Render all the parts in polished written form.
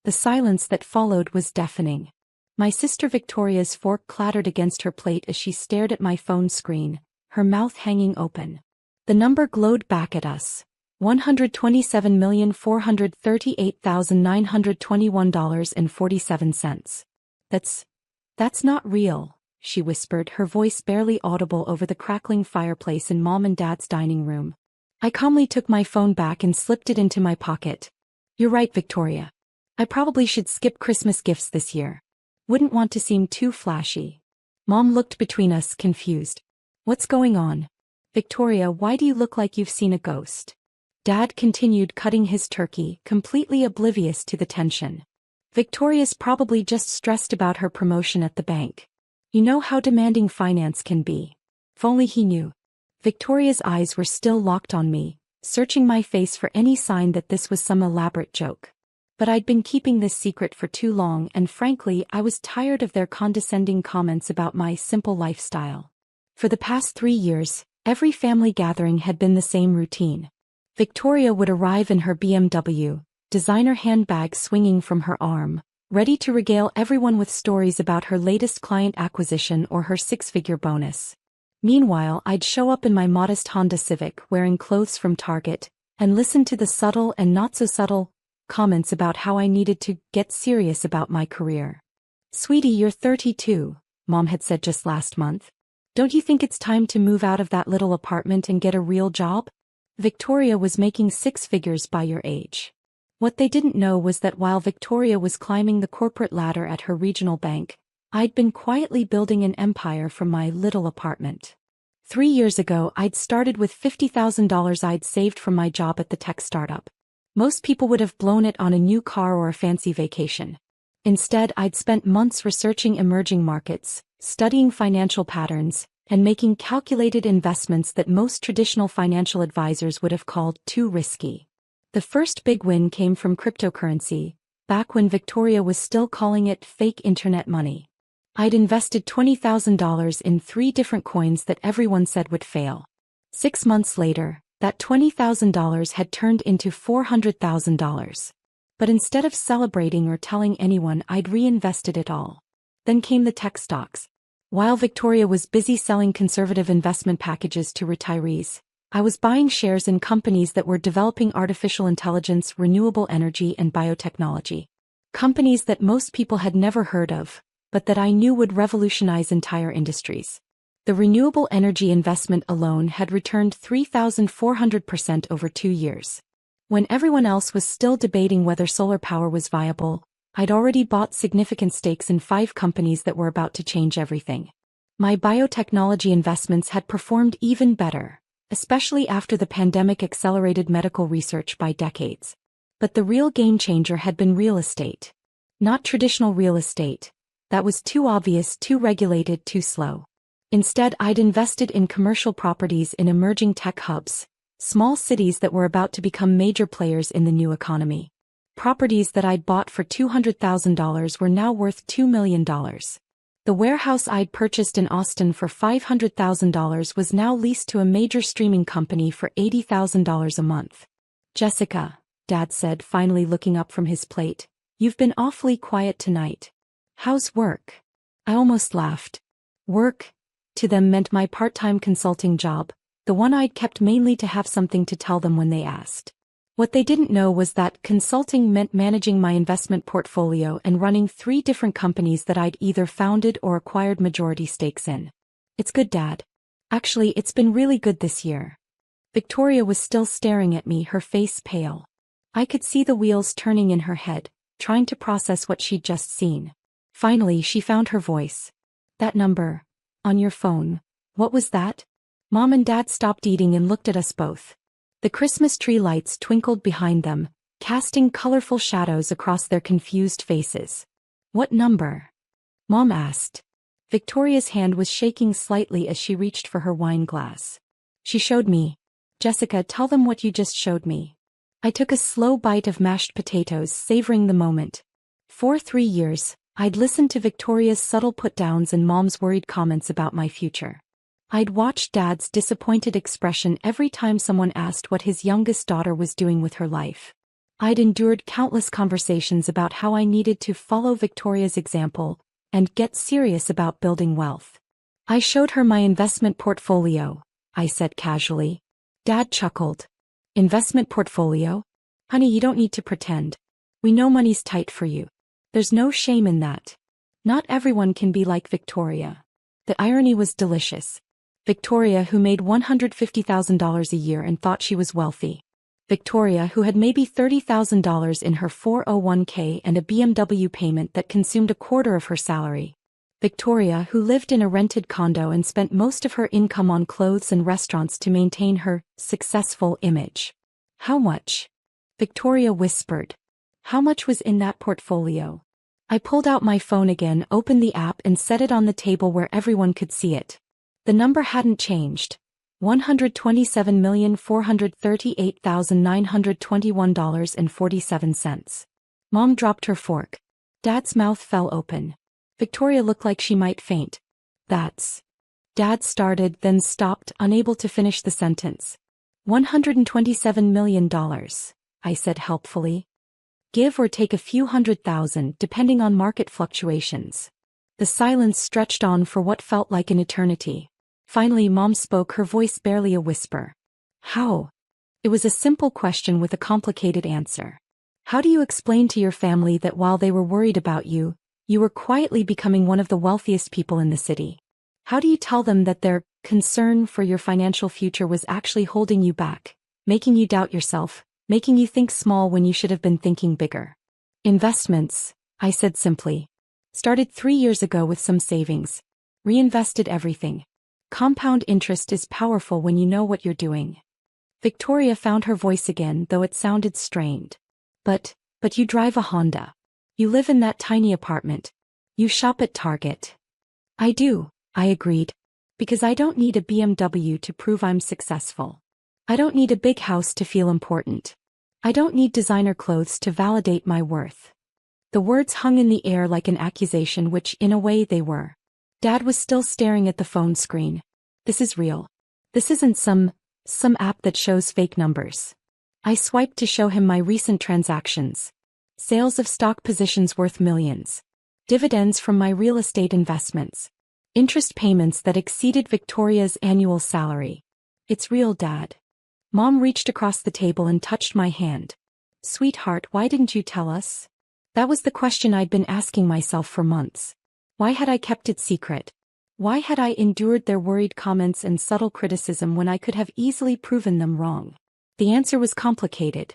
The silence that followed was deafening. My sister Victoria's fork clattered against her plate as she stared at my phone screen, her mouth hanging open. The number glowed back at us. $127,438,921.47. That's not real, she whispered, her voice barely audible over the crackling fireplace in Mom and Dad's dining room. I calmly took my phone back and slipped it into my pocket. You're right, Victoria. I probably should skip Christmas gifts this year. Wouldn't want to seem too flashy. Mom looked between us, confused. What's going on? Victoria, why do you look like you've seen a ghost? Dad continued cutting his turkey, completely oblivious to the tension. Victoria's probably just stressed about her promotion at the bank. You know how demanding finance can be. If only he knew. Victoria's eyes were still locked on me, searching my face for any sign that this was some elaborate joke. But I'd been keeping this secret for too long, and frankly, I was tired of their condescending comments about my simple lifestyle. For the past 3 years, every family gathering had been the same routine. Victoria would arrive in her BMW, designer handbag swinging from her arm, ready to regale everyone with stories about her latest client acquisition or her 6-figure bonus. Meanwhile, I'd show up in my modest Honda Civic wearing clothes from Target, and listen to the subtle and not-so-subtle comments about how I needed to get serious about my career. Sweetie, you're 32, Mom had said just last month. Don't you think it's time to move out of that little apartment and get a real job? Victoria was making 6 figures by your age. What they didn't know was that while Victoria was climbing the corporate ladder at her regional bank, I'd been quietly building an empire from my little apartment. 3 years ago, I'd started with $50,000 I'd saved from my job at the tech startup. Most people would have blown it on a new car or a fancy vacation. Instead, I'd spent months researching emerging markets, studying financial patterns, and making calculated investments that most traditional financial advisors would have called too risky. The first big win came from cryptocurrency, back when Victoria was still calling it fake internet money. I'd invested $20,000 in 3 different coins that everyone said would fail. 6 months later, that $20,000 had turned into $400,000. But instead of celebrating or telling anyone, I'd reinvested it all. Then came the tech stocks. While Victoria was busy selling conservative investment packages to retirees, I was buying shares in companies that were developing artificial intelligence, renewable energy, and biotechnology. Companies that most people had never heard of, but that I knew would revolutionize entire industries. The renewable energy investment alone had returned 3,400% over 2 years. When everyone else was still debating whether solar power was viable, I'd already bought significant stakes in 5 companies that were about to change everything. My biotechnology investments had performed even better, especially after the pandemic accelerated medical research by decades. But the real game changer had been real estate. Not traditional real estate. That was too obvious, too regulated, too slow. Instead, I'd invested in commercial properties in emerging tech hubs, small cities that were about to become major players in the new economy. Properties that I'd bought for $200,000 were now worth $2 million. The warehouse I'd purchased in Austin for $500,000 was now leased to a major streaming company for $80,000 a month. Jessica, Dad said, finally looking up from his plate, you've been awfully quiet tonight. How's work? I almost laughed. Work, to them, meant my part-time consulting job, the one I'd kept mainly to have something to tell them when they asked. What they didn't know was that consulting meant managing my investment portfolio and running 3 different companies that I'd either founded or acquired majority stakes in. It's good, Dad. Actually, it's been really good this year. Victoria was still staring at me, her face pale. I could see the wheels turning in her head, trying to process what she'd just seen. Finally, she found her voice. That number, on your phone, what was that? Mom and Dad stopped eating and looked at us both. The Christmas tree lights twinkled behind them, casting colorful shadows across their confused faces. What number? Mom asked. Victoria's hand was shaking slightly as she reached for her wine glass. She showed me. Jessica, tell them what you just showed me. I took a slow bite of mashed potatoes, savoring the moment. For 3 years, I'd listened to Victoria's subtle put-downs and Mom's worried comments about my future. I'd watched Dad's disappointed expression every time someone asked what his youngest daughter was doing with her life. I'd endured countless conversations about how I needed to follow Victoria's example and get serious about building wealth. I showed her my investment portfolio, I said casually. Dad chuckled. Investment portfolio? Honey, you don't need to pretend. We know money's tight for you. There's no shame in that. Not everyone can be like Victoria. The irony was delicious. Victoria, who made $150,000 a year and thought she was wealthy. Victoria, who had maybe $30,000 in her 401k and a BMW payment that consumed a quarter of her salary. Victoria, who lived in a rented condo and spent most of her income on clothes and restaurants to maintain her successful image. How much? Victoria whispered. How much was in that portfolio? I pulled out my phone again, opened the app and set it on the table where everyone could see it. The number hadn't changed. $127,438,921.47. Mom dropped her fork. Dad's mouth fell open. Victoria looked like she might faint. That's... Dad started, then stopped, unable to finish the sentence. $127 million, I said helpfully. Give or take a few $100,000 depending on market fluctuations. The silence stretched on for what felt like an eternity. Finally, Mom spoke, her voice barely a whisper. How? It was a simple question with a complicated answer. How do you explain to your family that while they were worried about you, you were quietly becoming one of the wealthiest people in the city? How do you tell them that their concern for your financial future was actually holding you back, making you doubt yourself, making you think small when you should have been thinking bigger? Investments, I said simply. Started 3 years ago with some savings. Reinvested everything. Compound interest is powerful when you know what you're doing. Victoria found her voice again, though it sounded strained. But you drive a Honda. You live in that tiny apartment. You shop at Target. I do, I agreed. Because I don't need a BMW to prove I'm successful. I don't need a big house to feel important. I don't need designer clothes to validate my worth. The words hung in the air like an accusation, which in a way they were. Dad was still staring at the phone screen. This is real. This isn't some app that shows fake numbers. I swiped to show him my recent transactions. Sales of stock positions worth millions. Dividends from my real estate investments. Interest payments that exceeded Victoria's annual salary. It's real, Dad. Mom reached across the table and touched my hand. Sweetheart, why didn't you tell us? That was the question I'd been asking myself for months. Why had I kept it secret? Why had I endured their worried comments and subtle criticism when I could have easily proven them wrong? The answer was complicated.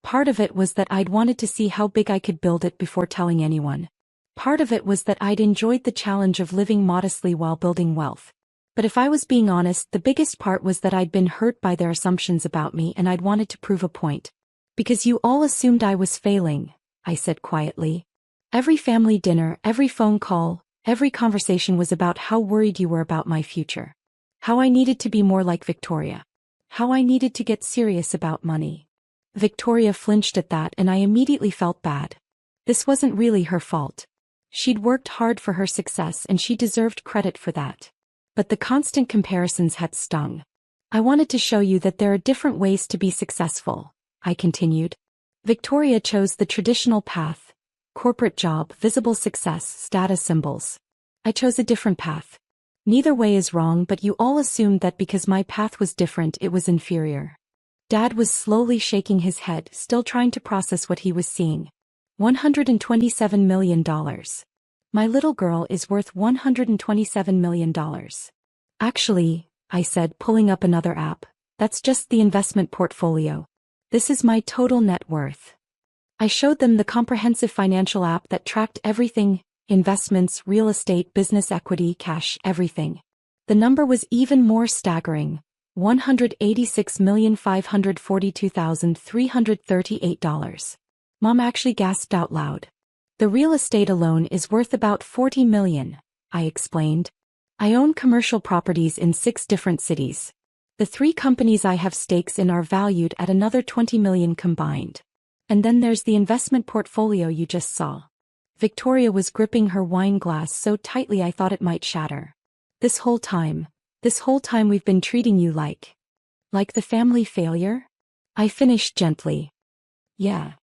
Part of it was that I'd wanted to see how big I could build it before telling anyone. Part of it was that I'd enjoyed the challenge of living modestly while building wealth. But if I was being honest, the biggest part was that I'd been hurt by their assumptions about me and I'd wanted to prove a point. Because you all assumed I was failing, I said quietly. Every family dinner, every phone call, every conversation was about how worried you were about my future. How I needed to be more like Victoria. How I needed to get serious about money. Victoria flinched at that and I immediately felt bad. This wasn't really her fault. She'd worked hard for her success and she deserved credit for that. But the constant comparisons had stung. I wanted to show you that there are different ways to be successful, I continued. Victoria chose the traditional path. Corporate job, visible success, status symbols. I chose a different path. Neither way is wrong, but you all assumed that because my path was different it was inferior. Dad was slowly shaking his head, still trying to process what he was seeing. $127 million. My little girl is worth $127 million. Actually, I said, pulling up another app, that's just the investment portfolio. This is my total net worth. I showed them the comprehensive financial app that tracked everything: investments, real estate, business equity, cash, everything. The number was even more staggering: $186,542,338. Mom actually gasped out loud. The real estate alone is worth about $40 million, I explained. I own commercial properties in 6 different cities. The 3 companies I have stakes in are valued at another $20 million combined. And then there's the investment portfolio you just saw. Victoria was gripping her wine glass so tightly I thought it might shatter. This whole time we've been treating you like the family failure? I finished gently. Yeah.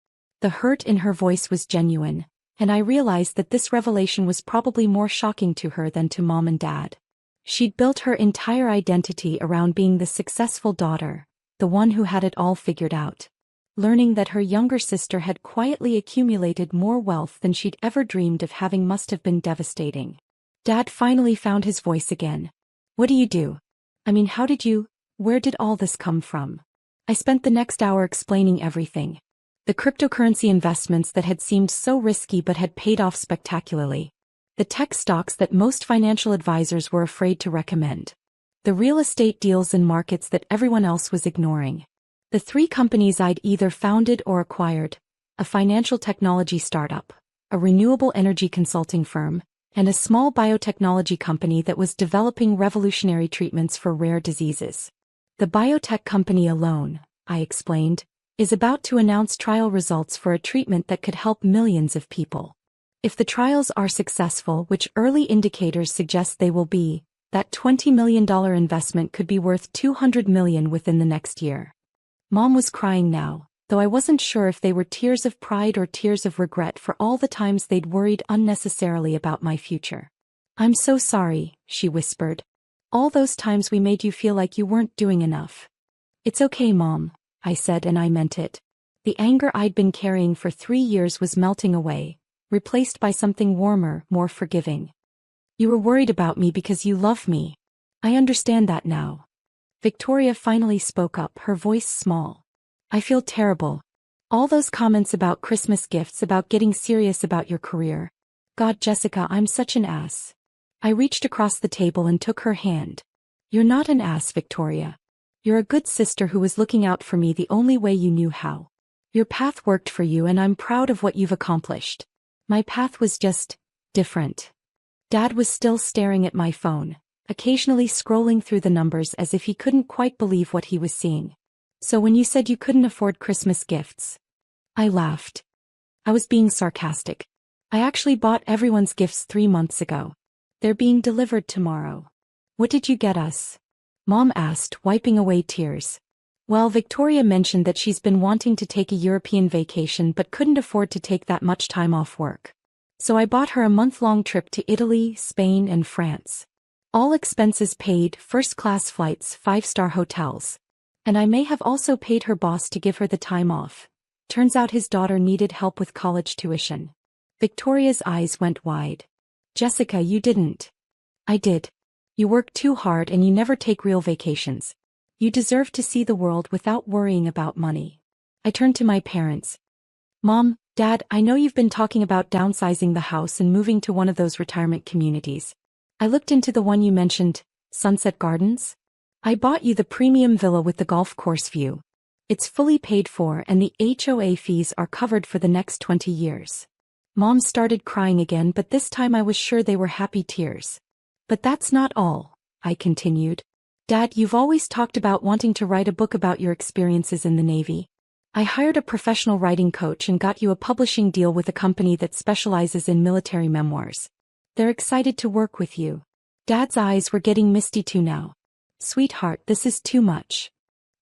The hurt in her voice was genuine, and I realized that this revelation was probably more shocking to her than to Mom and Dad. She'd built her entire identity around being the successful daughter, the one who had it all figured out. Learning that her younger sister had quietly accumulated more wealth than she'd ever dreamed of having must have been devastating. Dad finally found his voice again. What do you do? I mean, where did all this come from? I spent the next hour explaining everything. The cryptocurrency investments that had seemed so risky but had paid off spectacularly. The tech stocks that most financial advisors were afraid to recommend. The real estate deals in markets that everyone else was ignoring. The 3 companies I'd either founded or acquired: a financial technology startup, a renewable energy consulting firm, and a small biotechnology company that was developing revolutionary treatments for rare diseases. The biotech company alone, I explained, is about to announce trial results for a treatment that could help millions of people. If the trials are successful, which early indicators suggest they will be, that $20 million investment could be worth $200 million within the next year. Mom was crying now, though I wasn't sure if they were tears of pride or tears of regret for all the times they'd worried unnecessarily about my future. I'm so sorry, she whispered. All those times we made you feel like you weren't doing enough. It's okay, Mom, I said, and I meant it. The anger I'd been carrying for 3 years was melting away, replaced by something warmer, more forgiving. You were worried about me because you love me. I understand that now. Victoria finally spoke up, her voice small. I feel terrible. All those comments about Christmas gifts, about getting serious about your career. God, Jessica, I'm such an ass. I reached across the table and took her hand. You're not an ass, Victoria. You're a good sister who was looking out for me the only way you knew how. Your path worked for you, and I'm proud of what you've accomplished. My path was just different. Dad was still staring at my phone, occasionally scrolling through the numbers as if he couldn't quite believe what he was seeing. So when you said you couldn't afford Christmas gifts, I laughed. I was being sarcastic. I actually bought everyone's gifts 3 months ago. They're being delivered tomorrow. What did you get us? Mom asked, wiping away tears. Well, Victoria mentioned that she's been wanting to take a European vacation but couldn't afford to take that much time off work. So I bought her a month-long trip to Italy, Spain, and France. All expenses paid, first-class flights, 5-star hotels. And I may have also paid her boss to give her the time off. Turns out his daughter needed help with college tuition. Victoria's eyes went wide. Jessica, you didn't. I did. You work too hard and you never take real vacations. You deserve to see the world without worrying about money. I turned to my parents. Mom, Dad, I know you've been talking about downsizing the house and moving to one of those retirement communities. I looked into the one you mentioned, Sunset Gardens. I bought you the premium villa with the golf course view. It's fully paid for and the HOA fees are covered for the next 20 years. Mom started crying again, but this time I was sure they were happy tears. But that's not all, I continued. Dad, you've always talked about wanting to write a book about your experiences in the Navy. I hired a professional writing coach and got you a publishing deal with a company that specializes in military memoirs. They're excited to work with you. Dad's eyes were getting misty too now. Sweetheart, this is too much.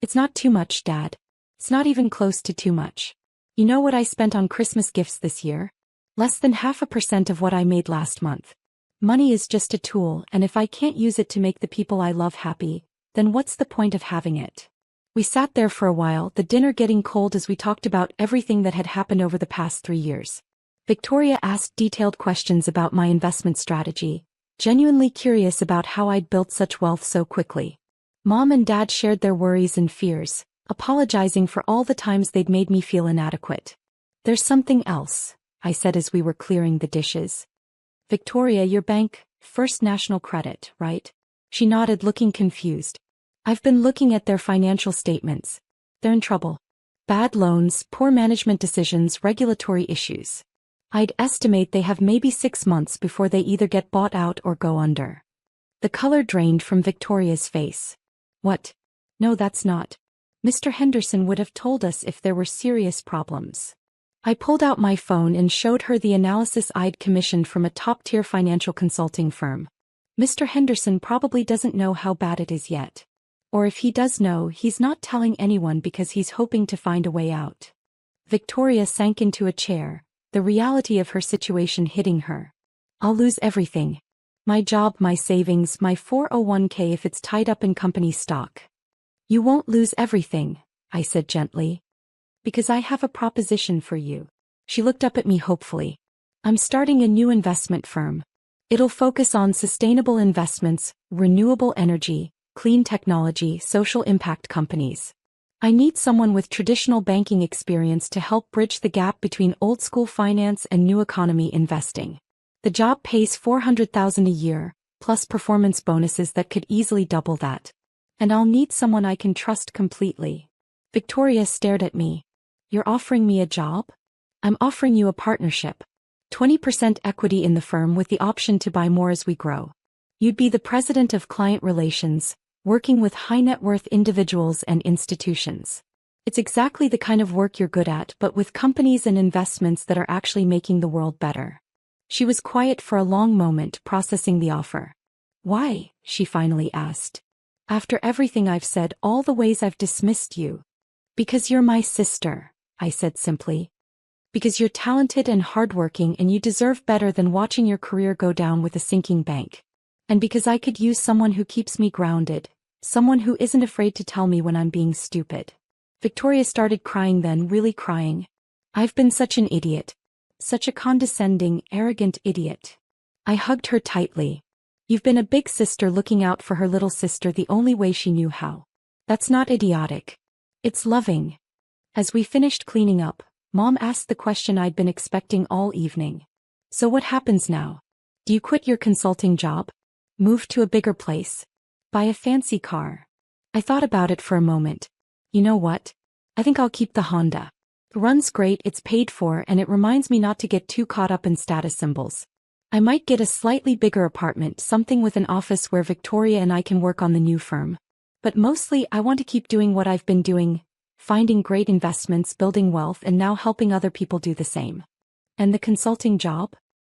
It's not too much, Dad. It's not even close to too much. You know what I spent on Christmas gifts this year? Less than 0.5% of what I made last month. Money is just a tool, and if I can't use it to make the people I love happy, then what's the point of having it? We sat there for a while, the dinner getting cold as we talked about everything that had happened over the past 3 years. Victoria asked detailed questions about my investment strategy, genuinely curious about how I'd built such wealth so quickly. Mom and Dad shared their worries and fears, apologizing for all the times they'd made me feel inadequate. There's something else, I said as we were clearing the dishes. Victoria, your bank, First National Credit, right? She nodded, looking confused. I've been looking at their financial statements. They're in trouble. Bad loans, poor management decisions, regulatory issues. I'd estimate they have maybe 6 months before they either get bought out or go under. The color drained from Victoria's face. What? No, that's not. Mr. Henderson would have told us if there were serious problems. I pulled out my phone and showed her the analysis I'd commissioned from a top-tier financial consulting firm. Mr. Henderson probably doesn't know how bad it is yet. Or if he does know, he's not telling anyone because he's hoping to find a way out. Victoria sank into a chair, the reality of her situation hitting her. I'll lose everything. My job, my savings, my 401k if it's tied up in company stock. You won't lose everything, I said gently. Because I have a proposition for you. She looked up at me hopefully. I'm starting a new investment firm. It'll focus on sustainable investments, renewable energy, clean technology, social impact companies. I need someone with traditional banking experience to help bridge the gap between old-school finance and new economy investing. The job pays $400,000 a year, plus performance bonuses that could easily double that. And I'll need someone I can trust completely. Victoria stared at me. You're offering me a job? I'm offering you a partnership. 20% equity in the firm with the option to buy more as we grow. You'd be the president of client relations, working with high-net-worth individuals and institutions. It's exactly the kind of work you're good at, but with companies and investments that are actually making the world better. She was quiet for a long moment, processing the offer. Why? She finally asked. After everything I've said, all the ways I've dismissed you. Because you're my sister, I said simply. Because you're talented and hardworking and you deserve better than watching your career go down with a sinking bank. And because I could use someone who keeps me grounded, someone who isn't afraid to tell me when I'm being stupid. Victoria started crying then, really crying. I've been such an idiot. Such a condescending, arrogant idiot. I hugged her tightly. You've been a big sister looking out for her little sister the only way she knew how. That's not idiotic. It's loving. As we finished cleaning up, Mom asked the question I'd been expecting all evening. So what happens now? Do you quit your consulting job? Move to a bigger place? Buy a fancy car? I thought about it for a moment. You know what? I think I'll keep the Honda. It runs great, it's paid for, and it reminds me not to get too caught up in status symbols. I might get a slightly bigger apartment, something with an office where Victoria and I can work on the new firm. But mostly I want to keep doing what I've been doing, finding great investments, building wealth, and now helping other people do the same. And the consulting job?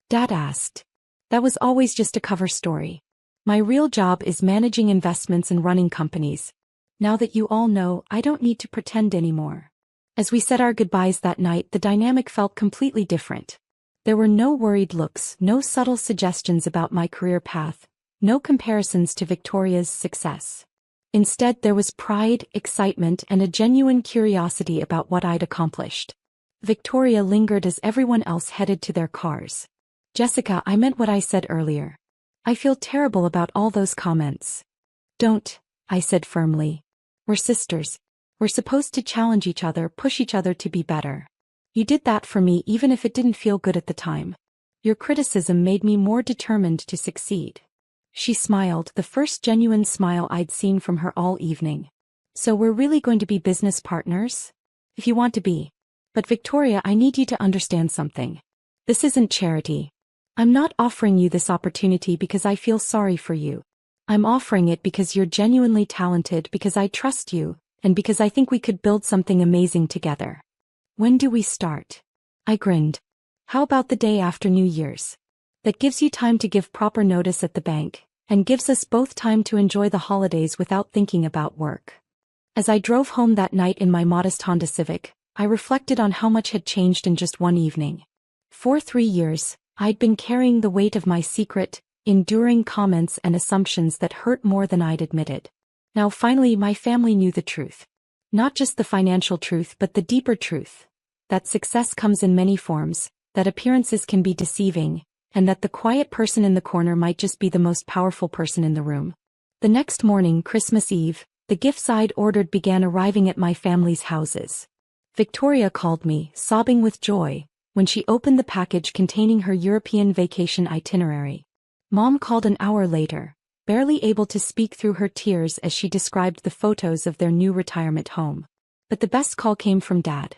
Dad asked. That was always just a cover story. My real job is managing investments and running companies. Now that you all know, I don't need to pretend anymore. As we said our goodbyes that night, the dynamic felt completely different. There were no worried looks, no subtle suggestions about my career path, no comparisons to Victoria's success. Instead, there was pride, excitement, and a genuine curiosity about what I'd accomplished. Victoria lingered as everyone else headed to their cars. Jessica, I meant what I said earlier. I feel terrible about all those comments. Don't, I said firmly. We're sisters. We're supposed to challenge each other, push each other to be better. You did that for me even if it didn't feel good at the time. Your criticism made me more determined to succeed. She smiled, the first genuine smile I'd seen from her all evening. So we're really going to be business partners? If you want to be. But Victoria, I need you to understand something. This isn't charity. I'm not offering you this opportunity because I feel sorry for you. I'm offering it because you're genuinely talented, because I trust you, and because I think we could build something amazing together. When do we start? I grinned. How about the day after New Year's? That gives you time to give proper notice at the bank, and gives us both time to enjoy the holidays without thinking about work. As I drove home that night in my modest Honda Civic, I reflected on how much had changed in just one evening. For 3 years, I'd been carrying the weight of my secret, enduring comments and assumptions that hurt more than I'd admitted. Now finally my family knew the truth. Not just the financial truth but the deeper truth. That success comes in many forms, that appearances can be deceiving, and that the quiet person in the corner might just be the most powerful person in the room. The next morning, Christmas Eve, the gifts I'd ordered began arriving at my family's houses. Victoria called me, sobbing with joy, when she opened the package containing her European vacation itinerary. Mom called an hour later, barely able to speak through her tears as she described the photos of their new retirement home. But the best call came from Dad.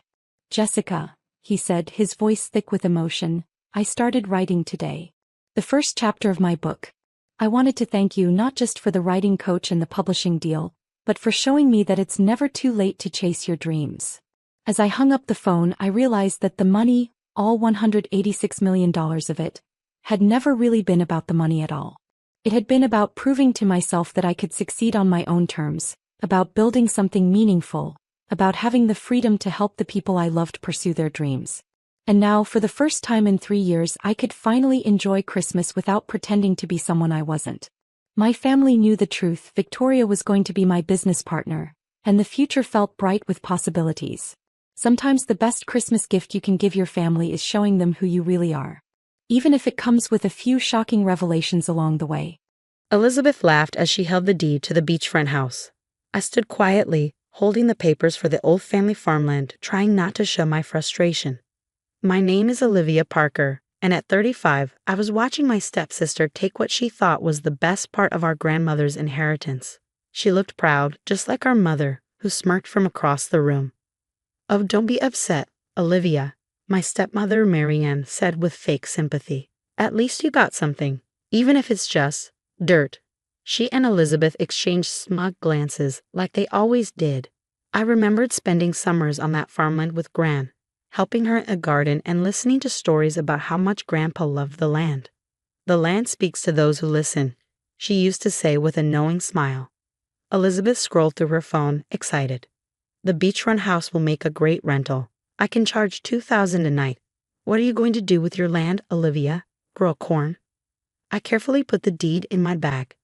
Jessica, he said, his voice thick with emotion, I started writing today. The first chapter of my book. I wanted to thank you not just for the writing coach and the publishing deal, but for showing me that it's never too late to chase your dreams. As I hung up the phone, I realized that the money, all $186 million of it, had never really been about the money at all. It had been about proving to myself that I could succeed on my own terms, about building something meaningful, about having the freedom to help the people I loved pursue their dreams. And now, for the first time in 3 years, I could finally enjoy Christmas without pretending to be someone I wasn't. My family knew the truth. Victoria was going to be my business partner, and the future felt bright with possibilities. Sometimes the best Christmas gift you can give your family is showing them who you really are, even if it comes with a few shocking revelations along the way. Elizabeth laughed as she held the deed to the beachfront house. I stood quietly, holding the papers for the old family farmland, trying not to show my frustration. My name is Olivia Parker, and at 35, I was watching my stepsister take what she thought was the best part of our grandmother's inheritance. She looked proud, just like our mother, who smirked from across the room. "Oh, don't be upset, Olivia," my stepmother Marianne said with fake sympathy. "At least you got something, even if it's just dirt." She and Elizabeth exchanged smug glances, like they always did. I remembered spending summers on that farmland with Gran, helping her in a garden and listening to stories about how much Grandpa loved the land. "The land speaks to those who listen," she used to say with a knowing smile. Elizabeth scrolled through her phone, excited. "The beachfront house will make a great rental. I can charge $2,000 a night. What are you going to do with your land, Olivia? Grow corn?" I carefully put the deed in my bag.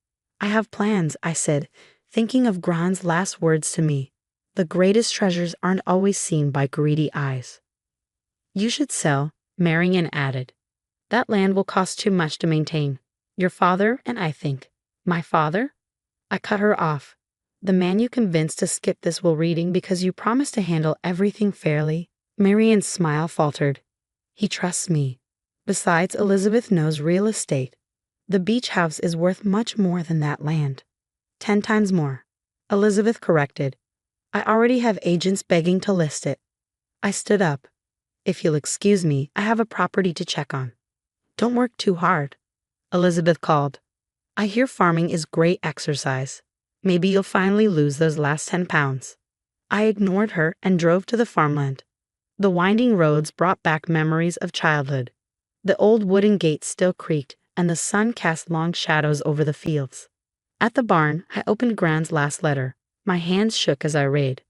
"I have plans," I said, thinking of Gran's last words to me. "The greatest treasures aren't always seen by greedy eyes." "You should sell," Marian added. "That land will cost too much to maintain. Your father and I think." "My father?" I cut her off. "The man you convinced to skip this will reading because you promised to handle everything fairly." Marian's smile faltered. "He trusts me. Besides, Elizabeth knows real estate. The beach house is worth much more than that land." 10 times more," Elizabeth corrected. "I already have agents begging to list it." I stood up. "If you'll excuse me, I have a property to check on." "Don't work too hard," Elizabeth called. "I hear farming is great exercise. Maybe you'll finally lose those last 10 pounds. I ignored her and drove to the farmland. The winding roads brought back memories of childhood. The old wooden gates still creaked, and the sun cast long shadows over the fields. At the barn, I opened Gran's last letter. My hands shook as I read.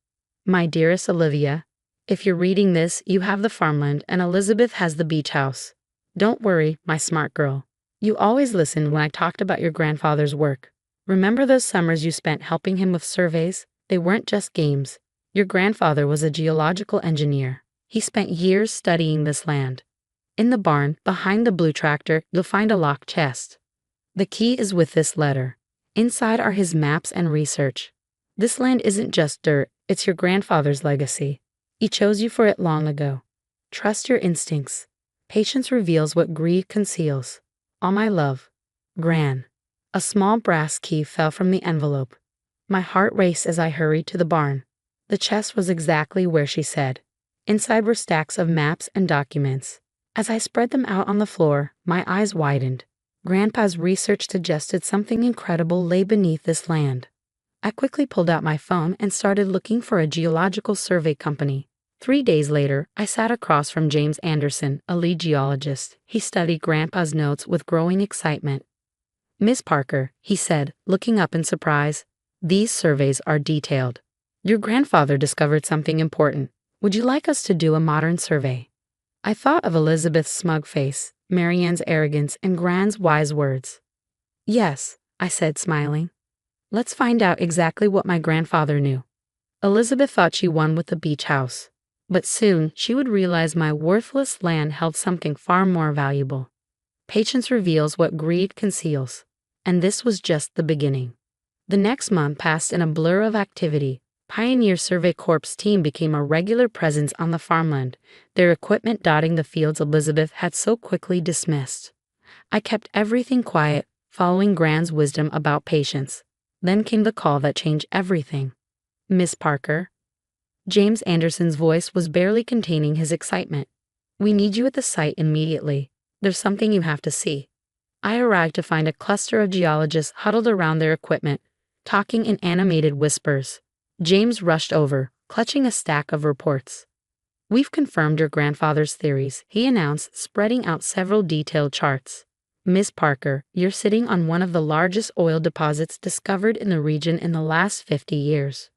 "My dearest Olivia, if you're reading this, you have the farmland and Elizabeth has the beach house. Don't worry, my smart girl. You always listened when I talked about your grandfather's work. Remember those summers you spent helping him with surveys? They weren't just games. Your grandfather was a geological engineer. He spent years studying this land. In the barn, behind the blue tractor, you'll find a locked chest. The key is with this letter. Inside are his maps and research. This land isn't just dirt, it's your grandfather's legacy. He chose you for it long ago. Trust your instincts. Patience reveals what greed conceals. All my love, Gran." A small brass key fell from the envelope. My heart raced as I hurried to the barn. The chest was exactly where she said. Inside were stacks of maps and documents. As I spread them out on the floor, my eyes widened. Grandpa's research suggested something incredible lay beneath this land. I quickly pulled out my phone and started looking for a geological survey company. 3 days later, I sat across from James Anderson, a lead geologist. He studied Grandpa's notes with growing excitement. "Miss Parker," he said, looking up in surprise, "these surveys are detailed. Your grandfather discovered something important. Would you like us to do a modern survey?" I thought of Elizabeth's smug face, Marianne's arrogance, and Gran's wise words. "Yes," I said, smiling. "Let's find out exactly what my grandfather knew." Elizabeth thought she won with the beach house, but soon she would realize my worthless land held something far more valuable. Patience reveals what greed conceals, and this was just the beginning. The next month passed in a blur of activity. Pioneer Survey Corps' team became a regular presence on the farmland, their equipment dotting the fields Elizabeth had so quickly dismissed. I kept everything quiet, following Gran's wisdom about patience. Then came the call that changed everything. "Miss Parker." James Anderson's voice was barely containing his excitement. "We need you at the site immediately. There's something you have to see." I arrived to find a cluster of geologists huddled around their equipment, talking in animated whispers. James rushed over, clutching a stack of reports. "We've confirmed your grandfather's theories," he announced, spreading out several detailed charts. "Miss Parker, you're sitting on one of the largest oil deposits discovered in the region in the last 50 years.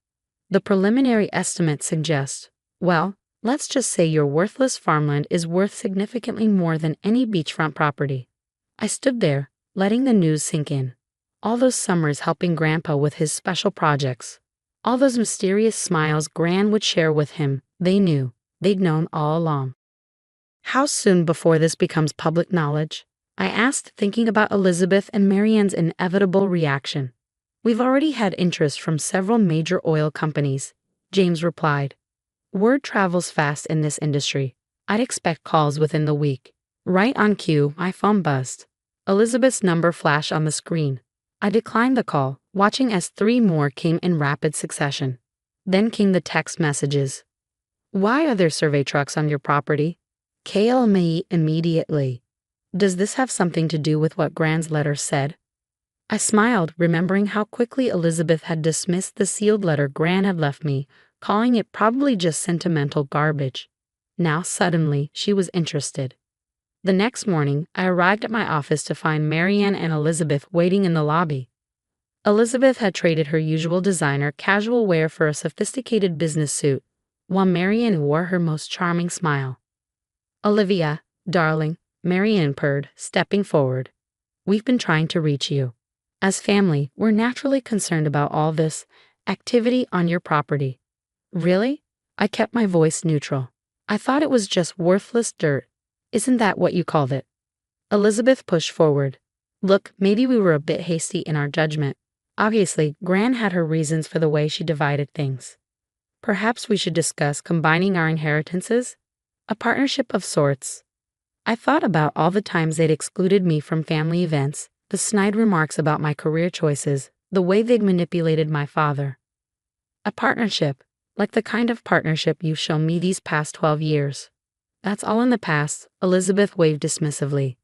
The preliminary estimates suggest, well, let's just say your worthless farmland is worth significantly more than any beachfront property. I stood there, letting the news sink in. All those summers helping Grandpa with his special projects. All those mysterious smiles Gran would share with him, they knew, they'd known all along. How soon before this becomes public knowledge? I asked, thinking about Elizabeth and Marianne's inevitable reaction. We've already had interest from several major oil companies, James replied. Word travels fast in this industry. I'd expect calls within the week. Right on cue, my phone buzzed. Elizabeth's number flashed on the screen. I declined the call, watching as 3 more came in rapid succession. Then came the text messages. Why are there survey trucks on your property? Call me immediately. Does this have something to do with what Gran's letter said? I smiled, remembering how quickly Elizabeth had dismissed the sealed letter Gran had left me, calling it probably just sentimental garbage. Now suddenly she was interested. The next morning, I arrived at my office to find Marianne and Elizabeth waiting in the lobby. Elizabeth had traded her usual designer casual wear for a sophisticated business suit, while Marianne wore her most charming smile. Olivia, darling, Marianne purred, stepping forward. We've been trying to reach you. As family, we're naturally concerned about all this activity on your property. Really? I kept my voice neutral. I thought it was just worthless dirt. Isn't that what you called it? Elizabeth pushed forward. Look, maybe we were a bit hasty in our judgment. Obviously, Gran had her reasons for the way she divided things. Perhaps we should discuss combining our inheritances? A partnership of sorts. I thought about all the times they'd excluded me from family events, the snide remarks about my career choices, the way they'd manipulated my father. A partnership, like the kind of partnership you've shown me these past 12 years. That's all in the past, Elizabeth waved dismissively.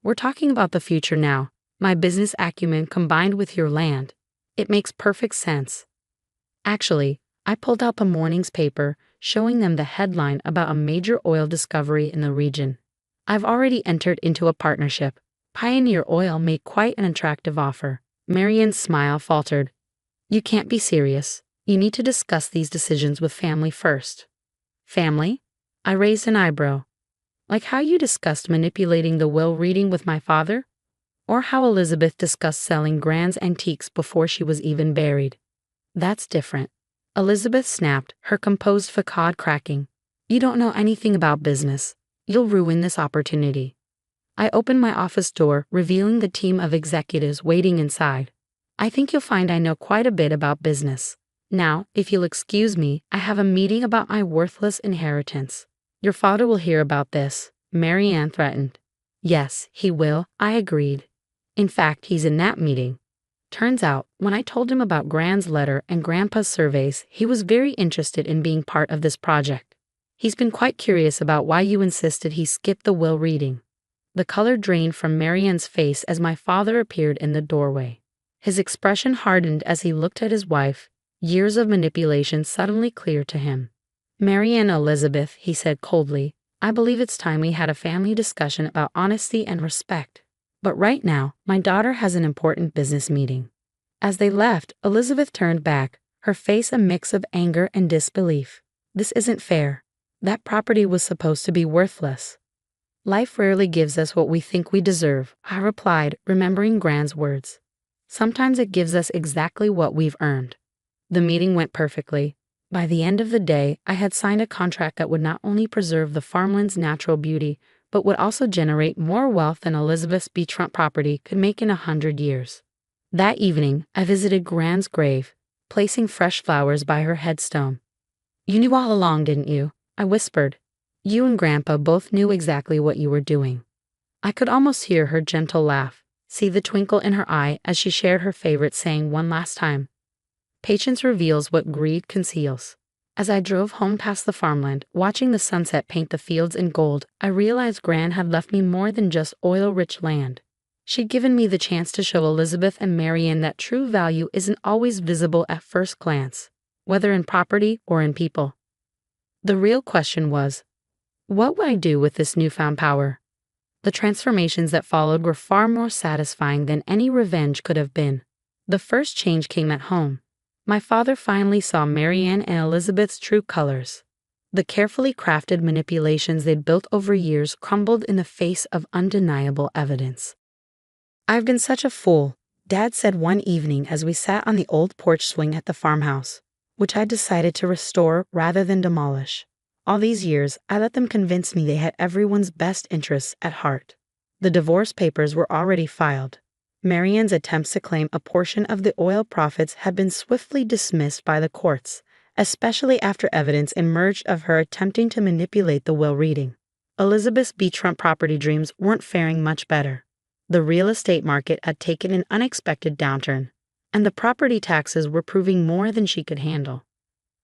We're talking about the future now, my business acumen combined with your land. It makes perfect sense. Actually, I pulled out the morning's paper, showing them the headline about a major oil discovery in the region. I've already entered into a partnership. Pioneer Oil made quite an attractive offer. Marianne's smile faltered. You can't be serious. You need to discuss these decisions with family first. Family? I raised an eyebrow. Like how you discussed manipulating the will reading with my father? Or how Elizabeth discussed selling Gran's antiques before she was even buried. That's different. Elizabeth snapped, her composed facade cracking. You don't know anything about business. You'll ruin this opportunity. I opened my office door, revealing the team of executives waiting inside. I think you'll find I know quite a bit about business. Now, if you'll excuse me, I have a meeting about my worthless inheritance. Your father will hear about this, Marianne threatened. Yes, he will, I agreed. In fact, he's in that meeting. Turns out, when I told him about Gran's letter and Grandpa's surveys, he was very interested in being part of this project. He's been quite curious about why you insisted he skip the will reading. The color drained from Marianne's face as my father appeared in the doorway. His expression hardened as he looked at his wife, years of manipulation suddenly clear to him. Marianne Elizabeth, he said coldly, I believe it's time we had a family discussion about honesty and respect. But right now, my daughter has an important business meeting. As they left, Elizabeth turned back, her face a mix of anger and disbelief. This isn't fair. That property was supposed to be worthless. Life rarely gives us what we think we deserve, I replied, remembering Gran's words. Sometimes it gives us exactly what we've earned. The meeting went perfectly. By the end of the day, I had signed a contract that would not only preserve the farmland's natural beauty, but would also generate more wealth than Elizabeth's beachfront property could make in 100 years. That evening, I visited Gran's grave, placing fresh flowers by her headstone. You knew all along, didn't you? I whispered. You and Grandpa both knew exactly what you were doing. I could almost hear her gentle laugh, see the twinkle in her eye as she shared her favorite saying one last time. Patience reveals what greed conceals. As I drove home past the farmland, watching the sunset paint the fields in gold, I realized Gran had left me more than just oil-rich land. She'd given me the chance to show Elizabeth and Marianne that true value isn't always visible at first glance, whether in property or in people. The real question was, what would I do with this newfound power? The transformations that followed were far more satisfying than any revenge could have been. The first change came at home. My father finally saw Marianne and Elizabeth's true colors. The carefully crafted manipulations they'd built over years crumbled in the face of undeniable evidence. "I've been such a fool," Dad said one evening as we sat on the old porch swing at the farmhouse, which I decided to restore rather than demolish. "All these years, I let them convince me they had everyone's best interests at heart." The divorce papers were already filed. Marianne's attempts to claim a portion of the oil profits had been swiftly dismissed by the courts, especially after evidence emerged of her attempting to manipulate the will reading. Elizabeth's beachfront property dreams weren't faring much better. The real estate market had taken an unexpected downturn, and the property taxes were proving more than she could handle.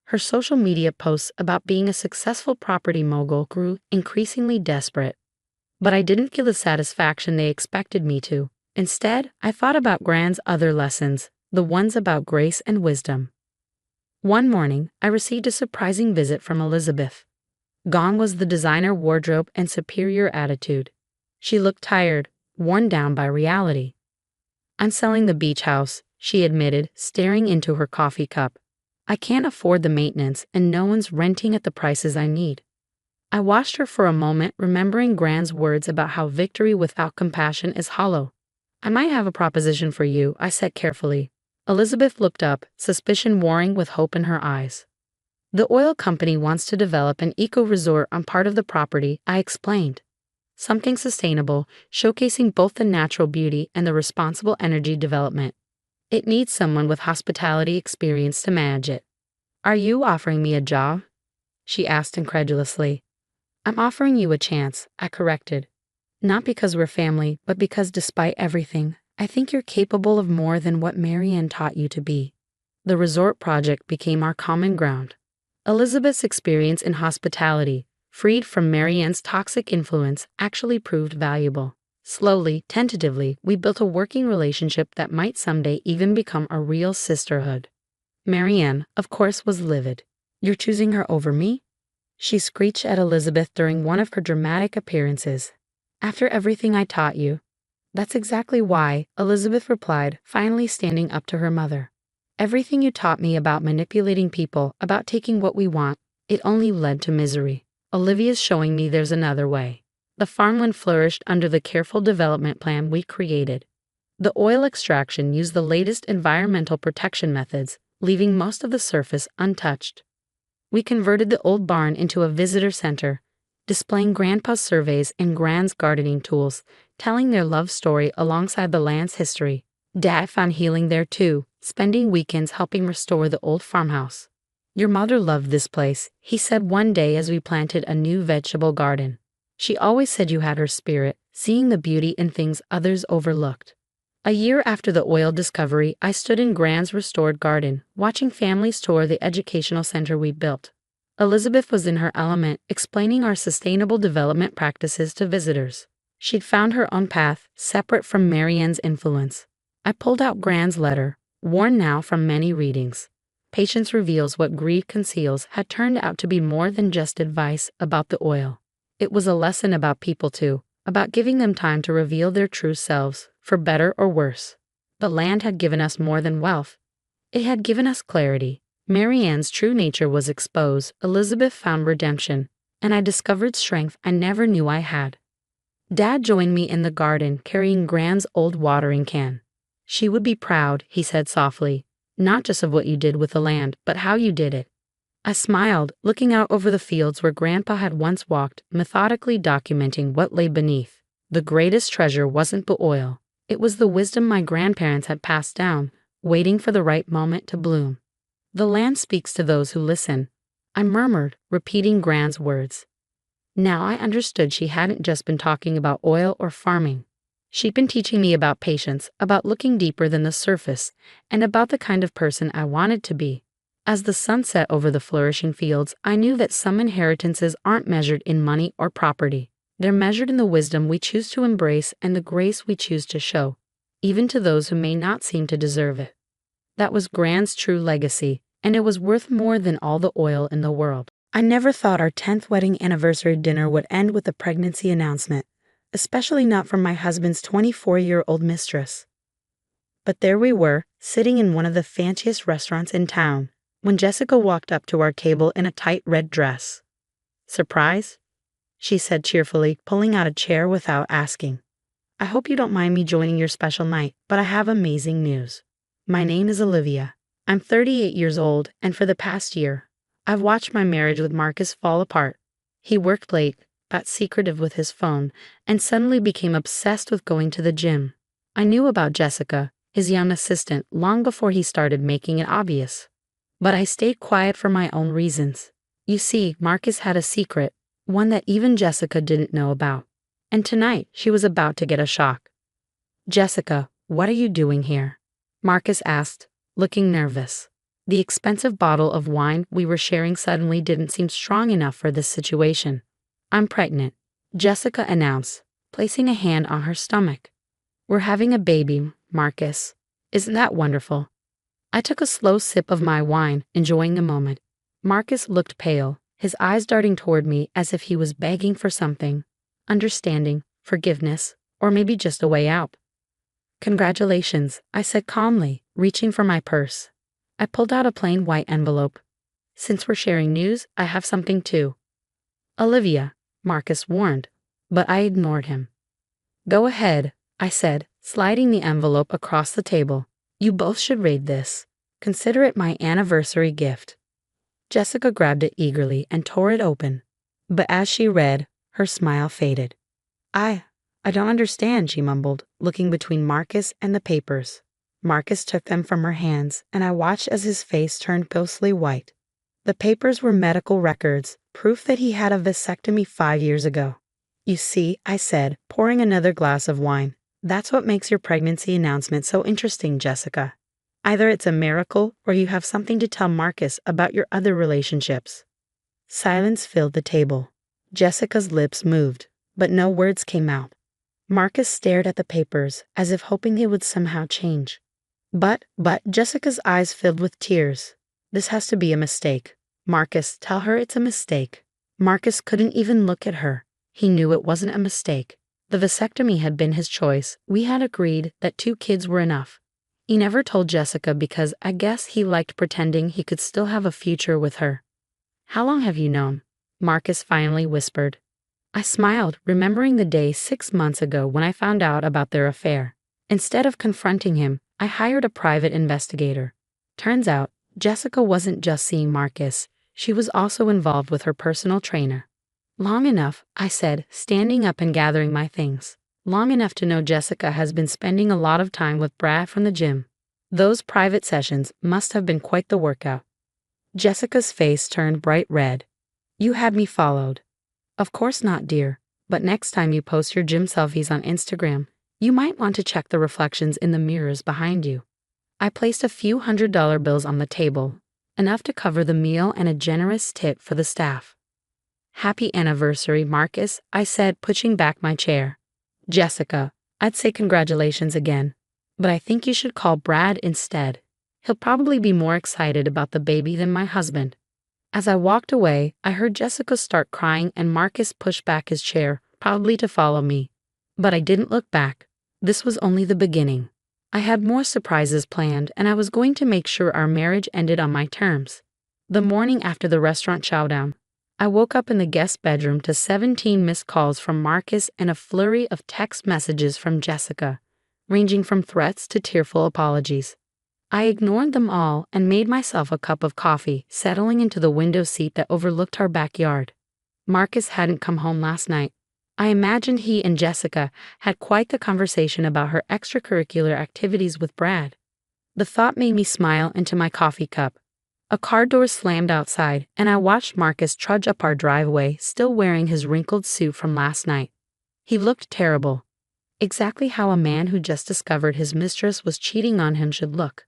Her social media posts about being a successful property mogul grew increasingly desperate. But I didn't feel the satisfaction they expected me to. Instead, I thought about Gran's other lessons, the ones about grace and wisdom. One morning, I received a surprising visit from Elizabeth. Gone was the designer wardrobe and superior attitude. She looked tired, worn down by reality. "I'm selling the beach house," she admitted, staring into her coffee cup. "I can't afford the maintenance, and no one's renting at the prices I need." I watched her for a moment, remembering Gran's words about how victory without compassion is hollow. "I might have a proposition for you," I said carefully. Elizabeth looked up, suspicion warring with hope in her eyes. "The oil company wants to develop an eco-resort on part of the property," I explained. "Something sustainable, showcasing both the natural beauty and the responsible energy development. It needs someone with hospitality experience to manage it." "Are you offering me a job?" she asked incredulously. "I'm offering you a chance," I corrected. "Not because we're family, but because despite everything, I think you're capable of more than what Marianne taught you to be." The resort project became our common ground. Elizabeth's experience in hospitality, freed from Marianne's toxic influence, actually proved valuable. Slowly, tentatively, we built a working relationship that might someday even become a real sisterhood. Marianne, of course, was livid. "You're choosing her over me?" she screeched at Elizabeth during one of her dramatic appearances. "After everything I taught you." "That's exactly why," Elizabeth replied, finally standing up to her mother. "Everything you taught me about manipulating people, about taking what we want, it only led to misery. Olivia's showing me there's another way." The farmland flourished under the careful development plan we created. The oil extraction used the latest environmental protection methods, leaving most of the surface untouched. We converted the old barn into a visitor center, displaying Grandpa's surveys and Gran's gardening tools, telling their love story alongside the land's history. Dad found healing there too, spending weekends helping restore the old farmhouse. "Your mother loved this place," he said one day as we planted a new vegetable garden. "She always said you had her spirit, seeing the beauty in things others overlooked." A year after the oil discovery, I stood in Gran's restored garden, watching families tour the educational center we built. Elizabeth was in her element, explaining our sustainable development practices to visitors. She'd found her own path, separate from Marianne's influence. I pulled out Gran's letter, worn now from many readings. "Patience reveals what greed conceals" had turned out to be more than just advice about the oil. It was a lesson about people too, about giving them time to reveal their true selves, for better or worse. The land had given us more than wealth. It had given us clarity. Marianne's true nature was exposed, Elizabeth found redemption, and I discovered strength I never knew I had. Dad joined me in the garden, carrying Gran's old watering can. "She would be proud," he said softly, "not just of what you did with the land, but how you did it." I smiled, looking out over the fields where Grandpa had once walked, methodically documenting what lay beneath. The greatest treasure wasn't the oil. It was the wisdom my grandparents had passed down, waiting for the right moment to bloom. "The land speaks to those who listen," I murmured, repeating Gran's words. Now I understood she hadn't just been talking about oil or farming. She'd been teaching me about patience, about looking deeper than the surface, and about the kind of person I wanted to be. As the sun set over the flourishing fields, I knew that some inheritances aren't measured in money or property. They're measured in the wisdom we choose to embrace and the grace we choose to show, even to those who may not seem to deserve it. That was Gran's true legacy, and it was worth more than all the oil in the world. I never thought our 10th wedding anniversary dinner would end with a pregnancy announcement, especially not from my husband's 24-year-old mistress. But there we were, sitting in one of the fanciest restaurants in town, when Jessica walked up to our table in a tight red dress. "Surprise?" she said cheerfully, pulling out a chair without asking. "I hope you don't mind me joining your special night, but I have amazing news. My name is Olivia. I'm 38 years old, and for the past year, I've watched my marriage with Marcus fall apart. He worked late, got secretive with his phone, and suddenly became obsessed with going to the gym. I knew about Jessica, his young assistant, long before he started making it obvious. But I stayed quiet for my own reasons. You see, Marcus had a secret, one that even Jessica didn't know about. And tonight, she was about to get a shock. "Jessica, what are you doing here?" Marcus asked, looking nervous. The expensive bottle of wine we were sharing suddenly didn't seem strong enough for this situation. "I'm pregnant," Jessica announced, placing a hand on her stomach. "We're having a baby, Marcus. Isn't that wonderful?" I took a slow sip of my wine, enjoying the moment. Marcus looked pale, his eyes darting toward me as if he was begging for something. Understanding, forgiveness, or maybe just a way out. "Congratulations," I said calmly, reaching for my purse. I pulled out a plain white envelope. "Since we're sharing news, I have something too." "Olivia," Marcus warned, but I ignored him. "Go ahead," I said, sliding the envelope across the table. "You both should read this. Consider it my anniversary gift." Jessica grabbed it eagerly and tore it open. But as she read, her smile faded. I don't understand," she mumbled, looking between Marcus and the papers. Marcus took them from her hands, and I watched as his face turned ghostly white. The papers were medical records, proof that he had a vasectomy 5 years ago. "You see," I said, pouring another glass of wine, "that's what makes your pregnancy announcement so interesting, Jessica. Either it's a miracle or you have something to tell Marcus about your other relationships." Silence filled the table. Jessica's lips moved, but no words came out. Marcus stared at the papers, as if hoping they would somehow change. But Jessica's eyes filled with tears. "This has to be a mistake. Marcus, tell her it's a mistake." Marcus couldn't even look at her. He knew it wasn't a mistake. The vasectomy had been his choice. We had agreed that 2 kids were enough. He never told Jessica because I guess he liked pretending he could still have a future with her. "How long have you known?" Marcus finally whispered. I smiled, remembering the day 6 months ago when I found out about their affair. Instead of confronting him, I hired a private investigator. Turns out, Jessica wasn't just seeing Marcus, she was also involved with her personal trainer. "Long enough," I said, standing up and gathering my things. "Long enough to know Jessica has been spending a lot of time with Brad from the gym. Those private sessions must have been quite the workout." Jessica's face turned bright red. "You had me followed." "Of course not, dear, but next time you post your gym selfies on Instagram, you might want to check the reflections in the mirrors behind you." I placed a few $100 bills on the table, enough to cover the meal and a generous tip for the staff. "Happy anniversary, Marcus," I said, pushing back my chair. "Jessica, I'd say congratulations again, but I think you should call Brad instead. He'll probably be more excited about the baby than my husband." As I walked away, I heard Jessica start crying and Marcus push back his chair, probably to follow me. But I didn't look back. This was only the beginning. I had more surprises planned, and I was going to make sure our marriage ended on my terms. The morning after the restaurant showdown, I woke up in the guest bedroom to 17 missed calls from Marcus and a flurry of text messages from Jessica, ranging from threats to tearful apologies. I ignored them all and made myself a cup of coffee, settling into the window seat that overlooked our backyard. Marcus hadn't come home last night. I imagined he and Jessica had quite the conversation about her extracurricular activities with Brad. The thought made me smile into my coffee cup. A car door slammed outside, and I watched Marcus trudge up our driveway, still wearing his wrinkled suit from last night. He looked terrible. Exactly how a man who just discovered his mistress was cheating on him should look.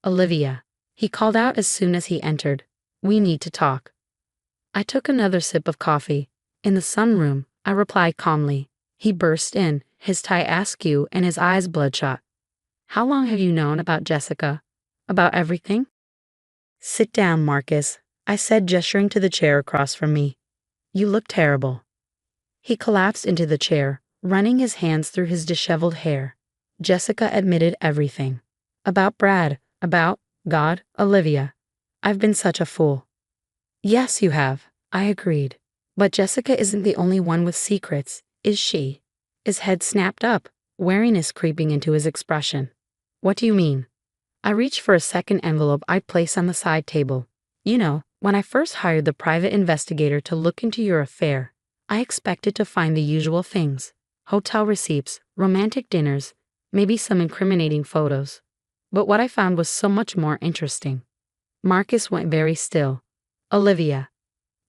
"Olivia," he called out as soon as he entered. "We need to talk." I took another sip of coffee. "In the sunroom," I replied calmly. He burst in, his tie askew and his eyes bloodshot. "How long have you known about Jessica? About everything?" "Sit down, Marcus," I said, gesturing to the chair across from me. "You look terrible." He collapsed into the chair, running his hands through his disheveled hair. "Jessica admitted everything. About Brad, about God, Olivia. I've been such a fool. Yes, you have, I agreed. But Jessica isn't the only one with secrets, is she? His head snapped up, wariness creeping into his expression. What do you mean? I reached for a second envelope I'd placed on the side table. You know, when I first hired the private investigator to look into your affair, I expected to find the usual things: hotel receipts, romantic dinners, maybe some incriminating photos. But what I found was so much more interesting. Marcus went very still. Olivia,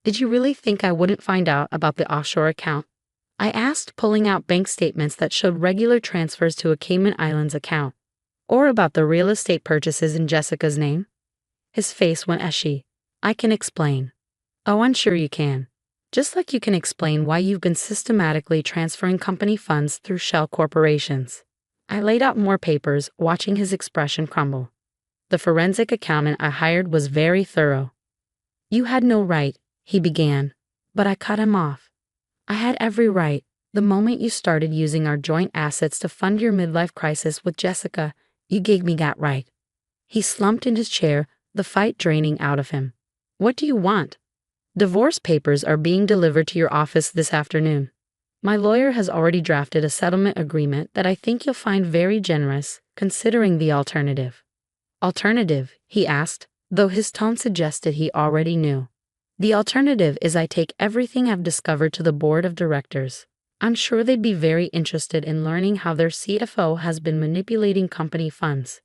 did you really think I wouldn't find out about the offshore account? I asked, pulling out bank statements that showed regular transfers to a Cayman Islands account. Or about the real estate purchases in Jessica's name? His face went ashy. I can explain. Oh, I'm sure you can. Just like you can explain why you've been systematically transferring company funds through shell corporations. I laid out more papers, watching his expression crumble. The forensic accountant I hired was very thorough. You had no right, he began, but I cut him off. I had every right. The moment you started using our joint assets to fund your midlife crisis with Jessica, you gave me that right. He slumped in his chair, the fight draining out of him. What do you want? Divorce papers are being delivered to your office this afternoon. My lawyer has already drafted a settlement agreement that I think you'll find very generous, considering the alternative. Alternative? He asked, though his tone suggested he already knew. The alternative is I take everything I've discovered to the board of directors. I'm sure they'd be very interested in learning how their CFO has been manipulating company funds.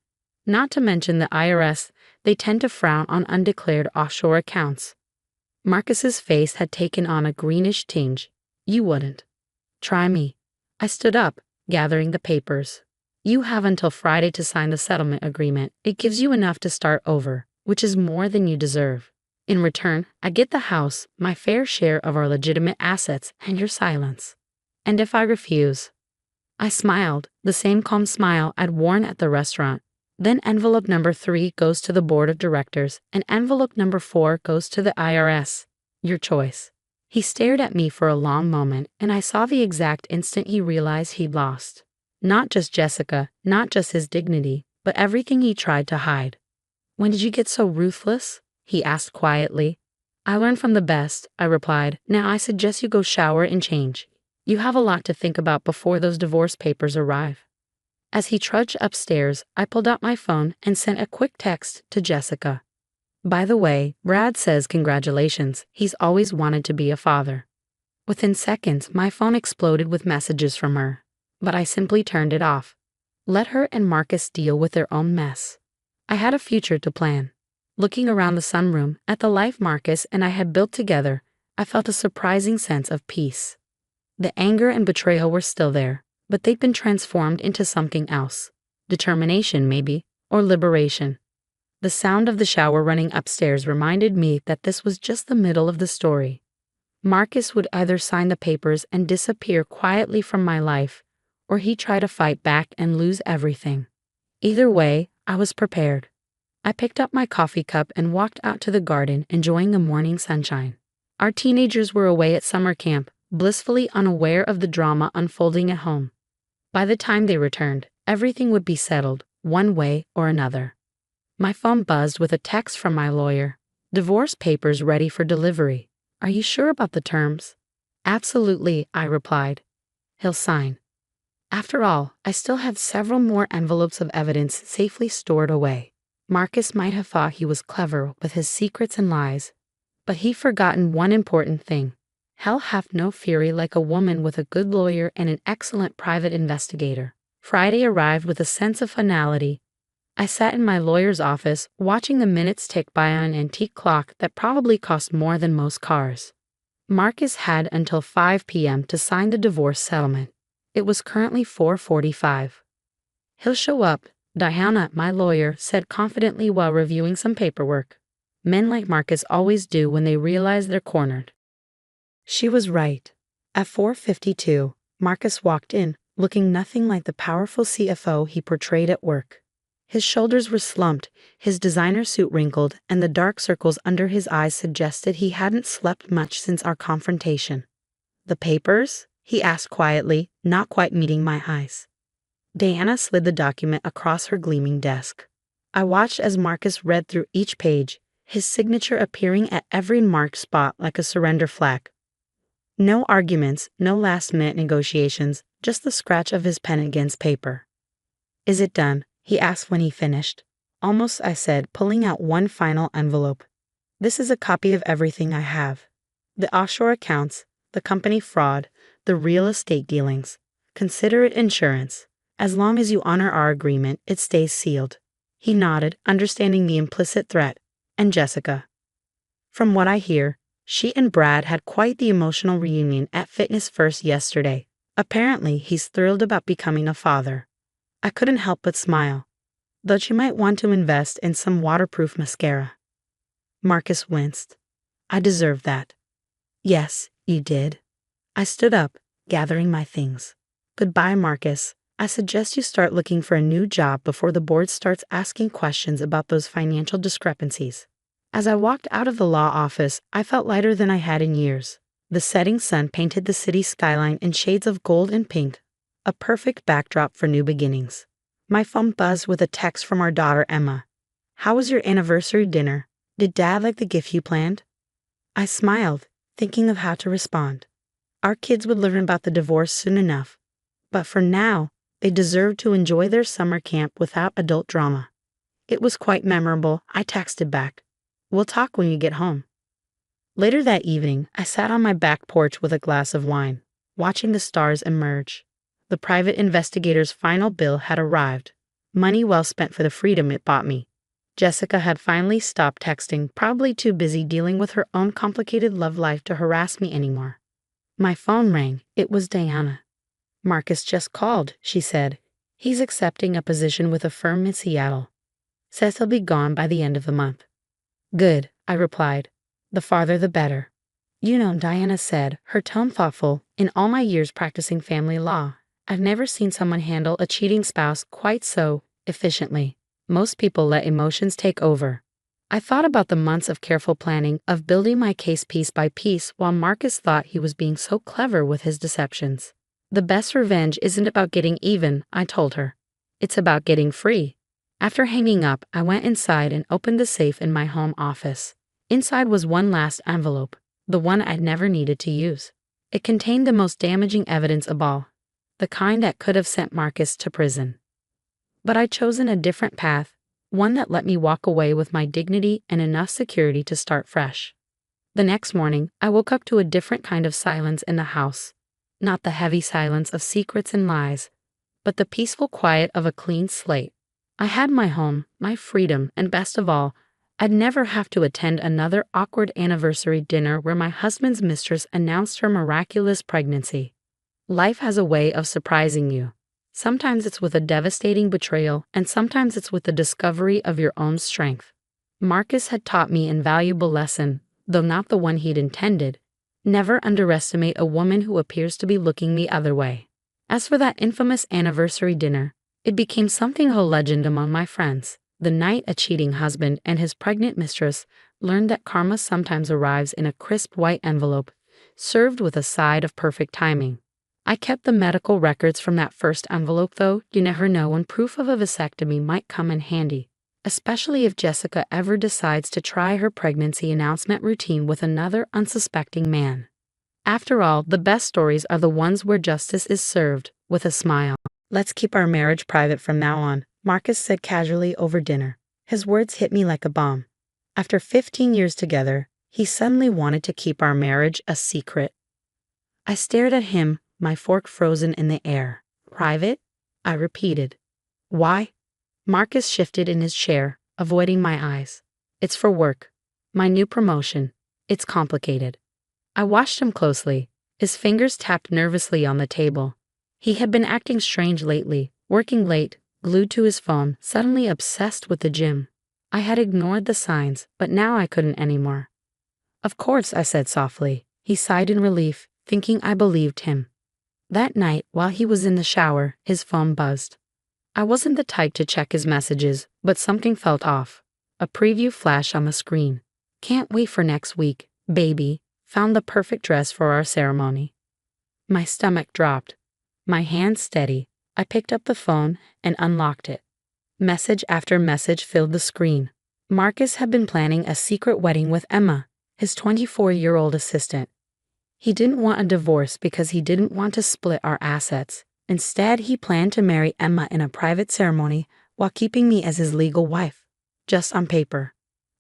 Not to mention the IRS, they tend to frown on undeclared offshore accounts. Marcus's face had taken on a greenish tinge. You wouldn't. Try me. I stood up, gathering the papers. You have until Friday to sign the settlement agreement. It gives you enough to start over, which is more than you deserve. In return, I get the house, my fair share of our legitimate assets, and your silence. And if I refuse? I smiled, the same calm smile I'd worn at the restaurant. Then envelope number 3 goes to the board of directors, and envelope number 4 goes to the IRS. Your choice. He stared at me for a long moment, and I saw the exact instant he realized he'd lost. Not just Jessica, not just his dignity, but everything he tried to hide. When did you get so ruthless? He asked quietly. I learned from the best, I replied. Now I suggest you go shower and change. You have a lot to think about before those divorce papers arrive. As he trudged upstairs, I pulled out my phone and sent a quick text to Jessica. By the way, Brad says congratulations. He's always wanted to be a father. Within seconds, my phone exploded with messages from her, but I simply turned it off. Let her and Marcus deal with their own mess. I had a future to plan. Looking around the sunroom at the life Marcus and I had built together, I felt a surprising sense of peace. The anger and betrayal were still there, but they'd been transformed into something else. Determination, maybe, or liberation. The sound of the shower running upstairs reminded me that this was just the middle of the story. Marcus would either sign the papers and disappear quietly from my life, or he'd try to fight back and lose everything. Either way, I was prepared. I picked up my coffee cup and walked out to the garden, enjoying the morning sunshine. Our teenagers were away at summer camp, blissfully unaware of the drama unfolding at home. By the time they returned, everything would be settled, one way or another. My phone buzzed with a text from my lawyer. Divorce papers ready for delivery. Are you sure about the terms? Absolutely, I replied. He'll sign. After all, I still had several more envelopes of evidence safely stored away. Marcus might have thought he was clever with his secrets and lies, but he'd forgotten one important thing. Hell hath no fury like a woman with a good lawyer and an excellent private investigator. Friday arrived with a sense of finality. I sat in my lawyer's office, watching the minutes tick by on an antique clock that probably cost more than most cars. Marcus had until 5 p.m. to sign the divorce settlement. It was currently 4:45. He'll show up, Diana, my lawyer, said confidently while reviewing some paperwork. Men like Marcus always do when they realize they're cornered. She was right. At 4:52, Marcus walked in, looking nothing like the powerful CFO he portrayed at work. His shoulders were slumped, his designer suit wrinkled, and the dark circles under his eyes suggested he hadn't slept much since our confrontation. The papers? He asked quietly, not quite meeting my eyes. Diana slid the document across her gleaming desk. I watched as Marcus read through each page, his signature appearing at every marked spot like a surrender flag. No arguments, no last-minute negotiations, just the scratch of his pen against paper. "Is it done?" he asked when he finished. "Almost," I said, pulling out one final envelope. "This is a copy of everything I have. The offshore accounts, the company fraud, the real estate dealings. Consider it insurance. As long as you honor our agreement, it stays sealed." He nodded, understanding the implicit threat. "And Jessica?" "From what I hear, she and Brad had quite the emotional reunion at Fitness First yesterday. Apparently, he's thrilled about becoming a father." I couldn't help but smile. "Though she might want to invest in some waterproof mascara." Marcus winced. "I deserve that." "Yes, you did." I stood up, gathering my things. "Goodbye, Marcus. I suggest you start looking for a new job before the board starts asking questions about those financial discrepancies." As I walked out of the law office, I felt lighter than I had in years. The setting sun painted the city skyline in shades of gold and pink, a perfect backdrop for new beginnings. My phone buzzed with a text from our daughter Emma. "How was your anniversary dinner? Did Dad like the gift you planned?" I smiled, thinking of how to respond. Our kids would learn about the divorce soon enough. But for now, they deserved to enjoy their summer camp without adult drama. "It was quite memorable," I texted back. "We'll talk when you get home." Later that evening, I sat on my back porch with a glass of wine, watching the stars emerge. The private investigator's final bill had arrived. Money well spent for the freedom it bought me. Jessica had finally stopped texting, probably too busy dealing with her own complicated love life to harass me anymore. My phone rang. It was Diana. "Marcus just called," she said. "He's accepting a position with a firm in Seattle. Says he'll be gone by the end of the month." "Good," I replied. "The farther the better." "You know," Diana said, her tone thoughtful, "in all my years practicing family law, I've never seen someone handle a cheating spouse quite so efficiently. Most people let emotions take over." I thought about the months of careful planning, of building my case piece by piece, while Marcus thought he was being so clever with his deceptions. "The best revenge isn't about getting even," I told her. "It's about getting free." After hanging up, I went inside and opened the safe in my home office. Inside was one last envelope, the one I'd never needed to use. It contained the most damaging evidence of all, the kind that could have sent Marcus to prison. But I'd chosen a different path, one that let me walk away with my dignity and enough security to start fresh. The next morning, I woke up to a different kind of silence in the house. Not the heavy silence of secrets and lies, but the peaceful quiet of a clean slate. I had my home, my freedom, and best of all, I'd never have to attend another awkward anniversary dinner where my husband's mistress announced her miraculous pregnancy. Life has a way of surprising you. Sometimes it's with a devastating betrayal, and sometimes it's with the discovery of your own strength. Marcus had taught me an invaluable lesson, though not the one he'd intended. Never underestimate a woman who appears to be looking the other way. As for that infamous anniversary dinner, it became something of a legend among my friends. The night a cheating husband and his pregnant mistress learned that karma sometimes arrives in a crisp white envelope, served with a side of perfect timing. I kept the medical records from that first envelope, though. You never know when proof of a vasectomy might come in handy, especially if Jessica ever decides to try her pregnancy announcement routine with another unsuspecting man. After all, the best stories are the ones where justice is served with a smile. "Let's keep our marriage private from now on," Marcus said casually over dinner. His words hit me like a bomb. After 15 years together, he suddenly wanted to keep our marriage a secret. I stared at him, my fork frozen in the air. "Private?" I repeated. "Why?" Marcus shifted in his chair, avoiding my eyes. "It's for work. My new promotion. It's complicated." I watched him closely. His fingers tapped nervously on the table. He had been acting strange lately, working late, glued to his phone, suddenly obsessed with the gym. I had ignored the signs, but now I couldn't anymore. "Of course," I said softly. He sighed in relief, thinking I believed him. That night, while he was in the shower, his phone buzzed. I wasn't the type to check his messages, but something felt off. A preview flashed on the screen. "Can't wait for next week, baby. Found the perfect dress for our ceremony." My stomach dropped. My hands steady. I picked up the phone and unlocked it. Message after message filled the screen. Marcus had been planning a secret wedding with Emma, his 24-year-old assistant. He didn't want a divorce because he didn't want to split our assets. Instead, he planned to marry Emma in a private ceremony while keeping me as his legal wife. Just on paper.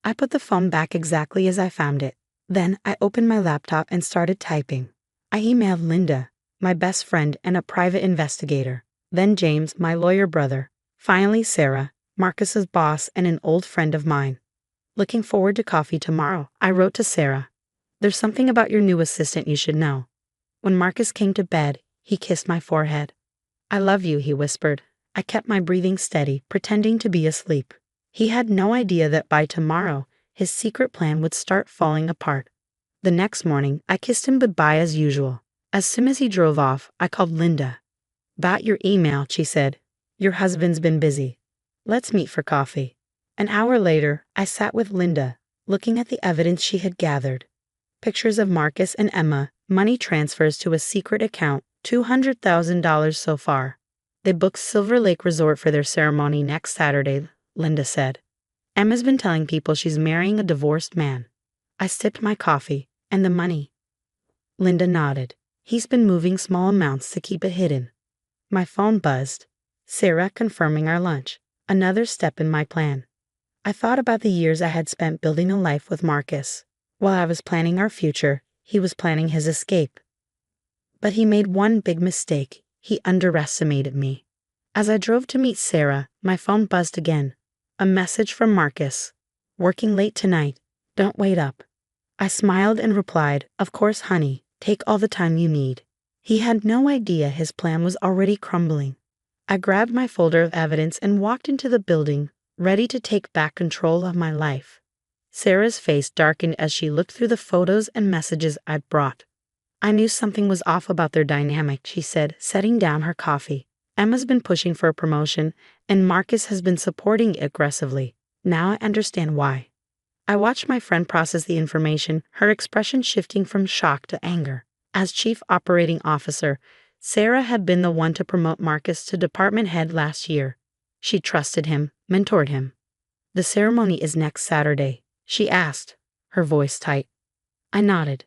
I put the phone back exactly as I found it. Then I opened my laptop and started typing. I emailed Linda, my best friend and a private investigator. Then James, my lawyer brother. Finally Sarah, Marcus's boss and an old friend of mine. Looking forward to coffee tomorrow, I wrote to Sarah. There's something about your new assistant you should know. When Marcus came to bed, he kissed my forehead. I love you, he whispered. I kept my breathing steady, pretending to be asleep. He had no idea that by tomorrow, his secret plan would start falling apart. The next morning, I kissed him goodbye as usual. As soon as he drove off, I called Linda. About your email, she said. Your husband's been busy. Let's meet for coffee. An hour later, I sat with Linda, looking at the evidence she had gathered. Pictures of Marcus and Emma, money transfers to a secret account, $200,000 so far. They booked Silver Lake Resort for their ceremony next Saturday, Linda said. Emma's been telling people she's marrying a divorced man. I sipped my coffee. And the money? Linda nodded. He's been moving small amounts to keep it hidden. My phone buzzed. Sarah confirming our lunch. Another step in my plan. I thought about the years I had spent building a life with Marcus. While I was planning our future, he was planning his escape. But he made one big mistake. He underestimated me. As I drove to meet Sarah, my phone buzzed again. A message from Marcus. Working late tonight. Don't wait up. I smiled and replied, of course, honey, take all the time you need. He had no idea his plan was already crumbling. I grabbed my folder of evidence and walked into the building, ready to take back control of my life. Sarah's face darkened as she looked through the photos and messages I'd brought. I knew something was off about their dynamic, she said, setting down her coffee. Emma's been pushing for a promotion, and Marcus has been supporting it aggressively. Now I understand why. I watched my friend process the information, her expression shifting from shock to anger. As chief operating officer, Sarah had been the one to promote Marcus to department head last year. She trusted him, mentored him. The ceremony is next Saturday, she asked, her voice tight. I nodded.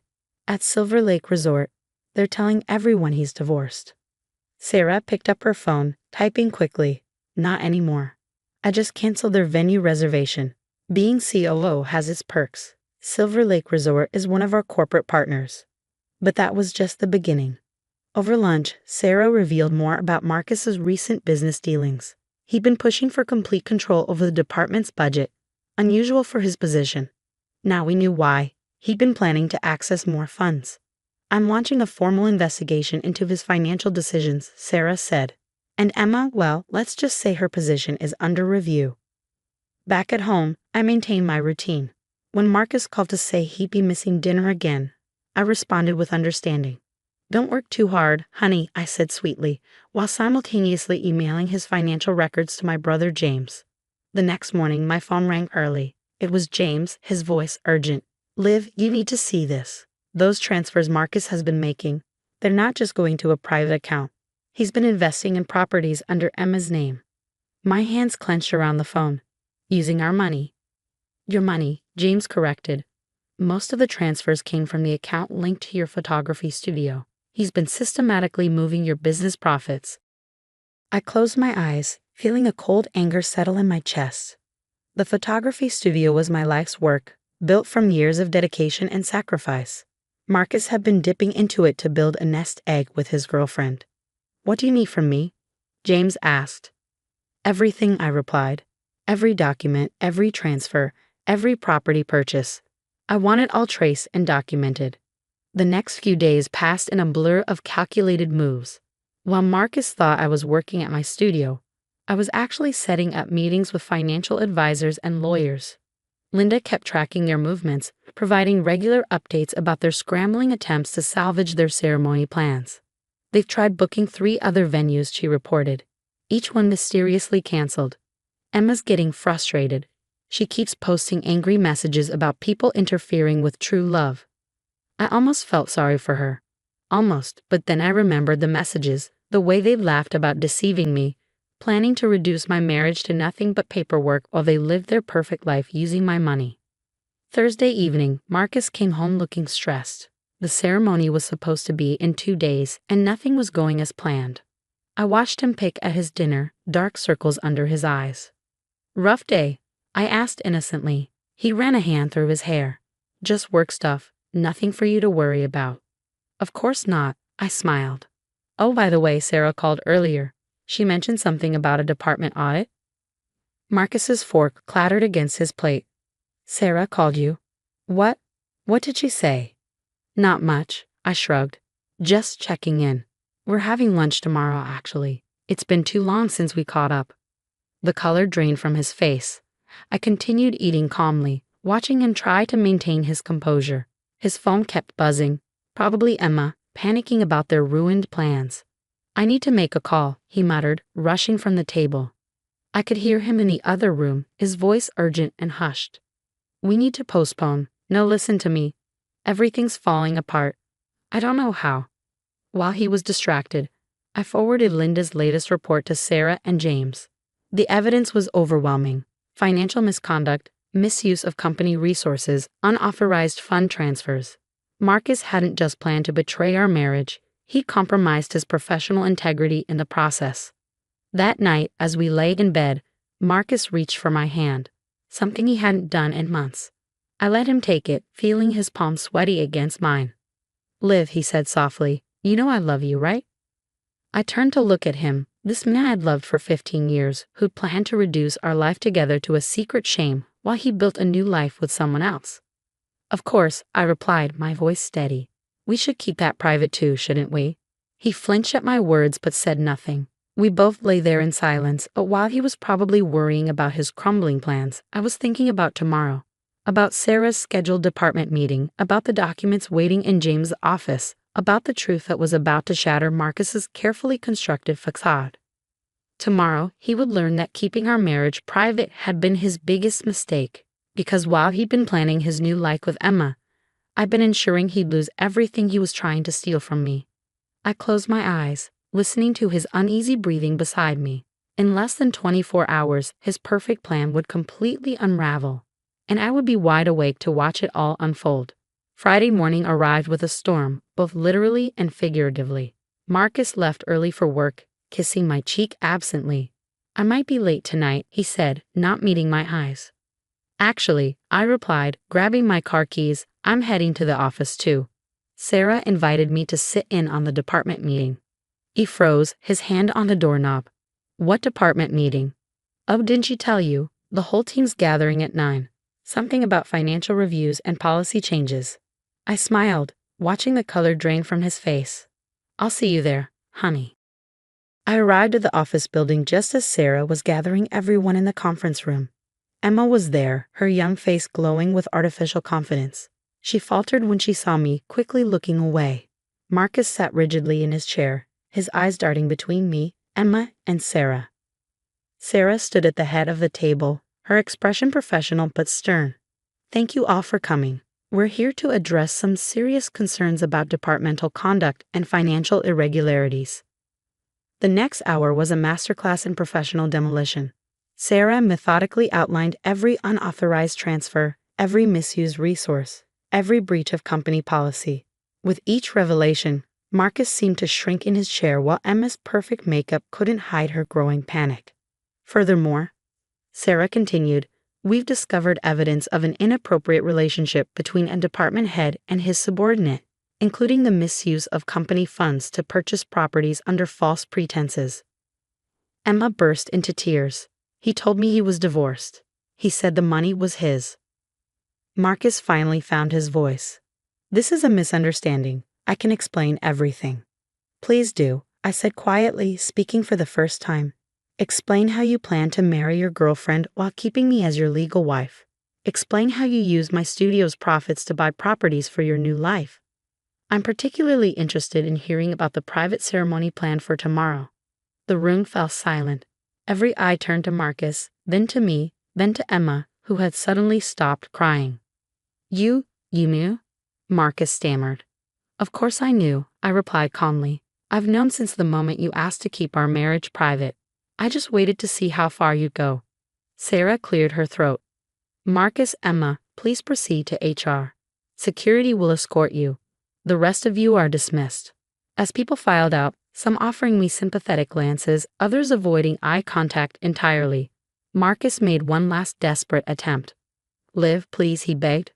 At Silver Lake Resort, they're telling everyone he's divorced. Sarah picked up her phone, typing quickly. Not anymore. I just canceled their venue reservation. Being COO has its perks. Silver Lake Resort is one of our corporate partners. But that was just the beginning. Over lunch, Sarah revealed more about Marcus's recent business dealings. He'd been pushing for complete control over the department's budget, unusual for his position. Now we knew why. He'd been planning to access more funds. I'm launching a formal investigation into his financial decisions, Sarah said. And Emma, well, let's just say her position is under review. Back at home, I maintained my routine. When Marcus called to say he'd be missing dinner again, I responded with understanding. Don't work too hard, honey, I said sweetly, while simultaneously emailing his financial records to my brother James. The next morning, my phone rang early. It was James, his voice urgent. Liv, you need to see this. Those transfers Marcus has been making, they're not just going to a private account. He's been investing in properties under Emma's name. My hands clenched around the phone. Using our money. Your money, James corrected. Most of the transfers came from the account linked to your photography studio. He's been systematically moving your business profits. I closed my eyes, feeling a cold anger settle in my chest. The photography studio was my life's work, built from years of dedication and sacrifice. Marcus had been dipping into it to build a nest egg with his girlfriend. What do you need from me? James asked. Everything, I replied. Every document, every transfer, every property purchase. I want it all traced and documented. The next few days passed in a blur of calculated moves. While Marcus thought I was working at my studio, I was actually setting up meetings with financial advisors and lawyers. Linda kept tracking their movements, providing regular updates about their scrambling attempts to salvage their ceremony plans. They've tried booking 3 other venues, she reported. Each one mysteriously canceled. Emma's getting frustrated. She keeps posting angry messages about people interfering with true love. I almost felt sorry for her. Almost, but then I remembered the messages, The way they laughed about deceiving me, planning to reduce my marriage to nothing but paperwork while they lived their perfect life using my money. Thursday evening, Marcus came home looking stressed. The ceremony was supposed to be in 2 days, and nothing was going as planned. I watched him pick at his dinner, dark circles under his eyes. "Rough day?" I asked innocently. He ran a hand through his hair. "Just work stuff, nothing for you to worry about." "Of course not," I smiled. "Oh, by the way, Sarah called earlier. She mentioned something about a department audit." Marcus's fork clattered against his plate. "Sarah called you? What? What did she say?" "Not much," I shrugged. "Just checking in. We're having lunch tomorrow, actually. It's been too long since we caught up." The color drained from his face. I continued eating calmly, watching him try to maintain his composure. His phone kept buzzing. Probably Emma, panicking about their ruined plans. "I need to make a call," he muttered, rushing from the table. I could hear him in the other room, his voice urgent and hushed. "We need to postpone. No, listen to me. Everything's falling apart. I don't know how." While he was distracted, I forwarded Linda's latest report to Sarah and James. The evidence was overwhelming. Financial misconduct, misuse of company resources, unauthorized fund transfers. Marcus hadn't just planned to betray our marriage, he compromised his professional integrity in the process. That night, as we lay in bed, Marcus reached for my hand, something he hadn't done in months. I let him take it, feeling his palm sweaty against mine. "Liv," he said softly, "you know I love you, right?" I turned to look at him, this man I'd loved for 15 years, who'd planned to reduce our life together to a secret shame while he built a new life with someone else. "Of course," I replied, my voice steady. "We should keep that private too, shouldn't we?" He flinched at my words but said nothing. We both lay there in silence, but while he was probably worrying about his crumbling plans, I was thinking about tomorrow. About Sarah's scheduled department meeting, about the documents waiting in James' office, about the truth that was about to shatter Marcus's carefully constructed facade. Tomorrow, he would learn that keeping our marriage private had been his biggest mistake, because while he'd been planning his new life with Emma, I'd been ensuring he'd lose everything he was trying to steal from me. I closed my eyes, listening to his uneasy breathing beside me. In less than 24 hours, his perfect plan would completely unravel, and I would be wide awake to watch it all unfold. Friday morning arrived with a storm, both literally and figuratively. Marcus left early for work, kissing my cheek absently. "I might be late tonight," he said, not meeting my eyes. "Actually," I replied, grabbing my car keys, "I'm heading to the office too. Sarah invited me to sit in on the department meeting." He froze, his hand on the doorknob. "What department meeting?" "Oh, didn't she tell you? The whole team's gathering at 9. Something about financial reviews and policy changes." I smiled, watching the color drain from his face. "I'll see you there, honey." I arrived at the office building just as Sarah was gathering everyone in the conference room. Emma was there, her young face glowing with artificial confidence. She faltered when she saw me, quickly looking away. Marcus sat rigidly in his chair, his eyes darting between me, Emma, and Sarah. Sarah stood at the head of the table, her expression professional but stern. "Thank you all for coming. We're here to address some serious concerns about departmental conduct and financial irregularities." The next hour was a masterclass in professional demolition. Sarah methodically outlined every unauthorized transfer, every misused resource, every breach of company policy. With each revelation, Marcus seemed to shrink in his chair while Emma's perfect makeup couldn't hide her growing panic. "Furthermore," Sarah continued, "we've discovered evidence of an inappropriate relationship between a department head and his subordinate, including the misuse of company funds to purchase properties under false pretenses." Emma burst into tears. "He told me he was divorced. He said the money was his." Marcus finally found his voice. "This is a misunderstanding. I can explain everything." "Please do," I said quietly, speaking for the first time. "Explain how you plan to marry your girlfriend while keeping me as your legal wife. Explain how you used my studio's profits to buy properties for your new life. I'm particularly interested in hearing about the private ceremony planned for tomorrow." The room fell silent. Every eye turned to Marcus, then to me, then to Emma, who had suddenly stopped crying. You knew?" Marcus stammered. "Of course I knew," I replied calmly. I've known since the moment you asked to keep our marriage private. I just waited to see how far you'd go. Sarah cleared her throat. Marcus, Emma, please proceed to HR. Security will escort you. The rest of you are dismissed. As people filed out, some offering me sympathetic glances, others avoiding eye contact entirely, Marcus made one last desperate attempt. Liv, please, he begged.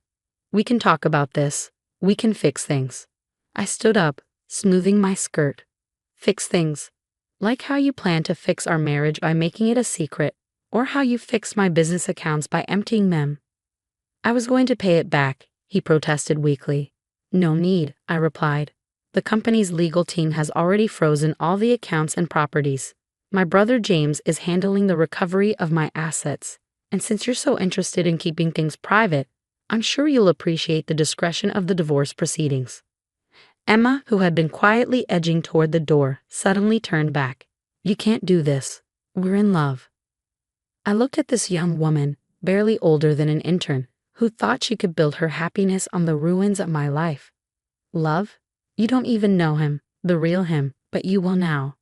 We can talk about this. We can fix things. I stood up, smoothing my skirt. Fix things. Like how you plan to fix our marriage by making it a secret, or how you fixed my business accounts by emptying them. I was going to pay it back, he protested weakly. No need, I replied. The company's legal team has already frozen all the accounts and properties. My brother James is handling the recovery of my assets, and since you're so interested in keeping things private, I'm sure you'll appreciate the discretion of the divorce proceedings. Emma, who had been quietly edging toward the door, suddenly turned back. You can't do this. We're in love. I looked at this young woman, barely older than an intern, who thought she could build her happiness on the ruins of my life. Love? You don't even know him, the real him, but you will now.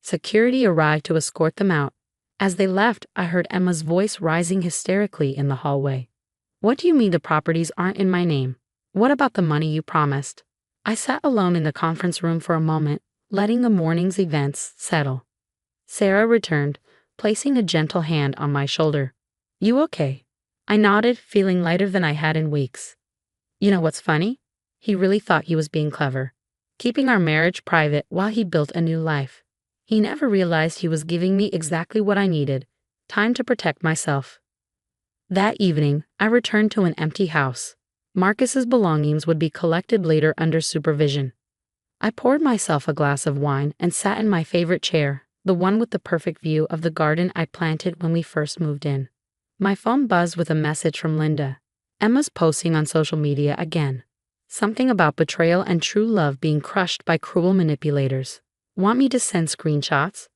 Security arrived to escort them out. As they left, I heard Emma's voice rising hysterically in the hallway. What do you mean the properties aren't in my name? What about the money you promised? I sat alone in the conference room for a moment, letting the morning's events settle. Sarah returned, placing a gentle hand on my shoulder. You okay? I nodded, feeling lighter than I had in weeks. You know what's funny? He really thought he was being clever, keeping our marriage private while he built a new life. He never realized he was giving me exactly what I needed, time to protect myself. That evening, I returned to an empty house. Marcus's belongings would be collected later under supervision. I poured myself a glass of wine and sat in my favorite chair, the one with the perfect view of the garden I planted when we first moved in. My phone buzzed with a message from Linda. Emma's posting on social media again. Something about betrayal and true love being crushed by cruel manipulators. Want me to send screenshots?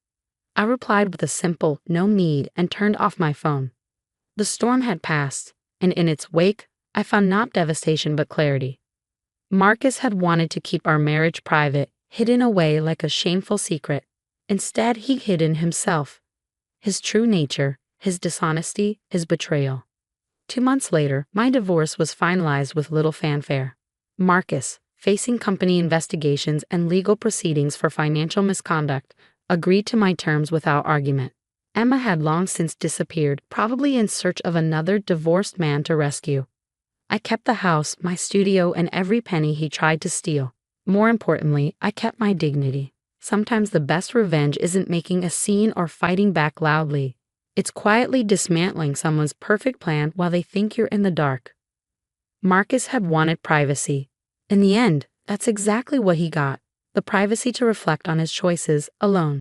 I replied with a simple no need and turned off my phone. The storm had passed, and in its wake, I found not devastation but clarity. Marcus had wanted to keep our marriage private, hidden away like a shameful secret. Instead, he hid in himself. His true nature, his dishonesty, his betrayal. 2 months later, my divorce was finalized with little fanfare. Marcus, facing company investigations and legal proceedings for financial misconduct, agreed to my terms without argument. Emma had long since disappeared, probably in search of another divorced man to rescue. I kept the house, my studio, and every penny he tried to steal. More importantly, I kept my dignity. Sometimes the best revenge isn't making a scene or fighting back loudly. It's quietly dismantling someone's perfect plan while they think you're in the dark. Marcus had wanted privacy. In the end, that's exactly what he got. The privacy to reflect on his choices alone.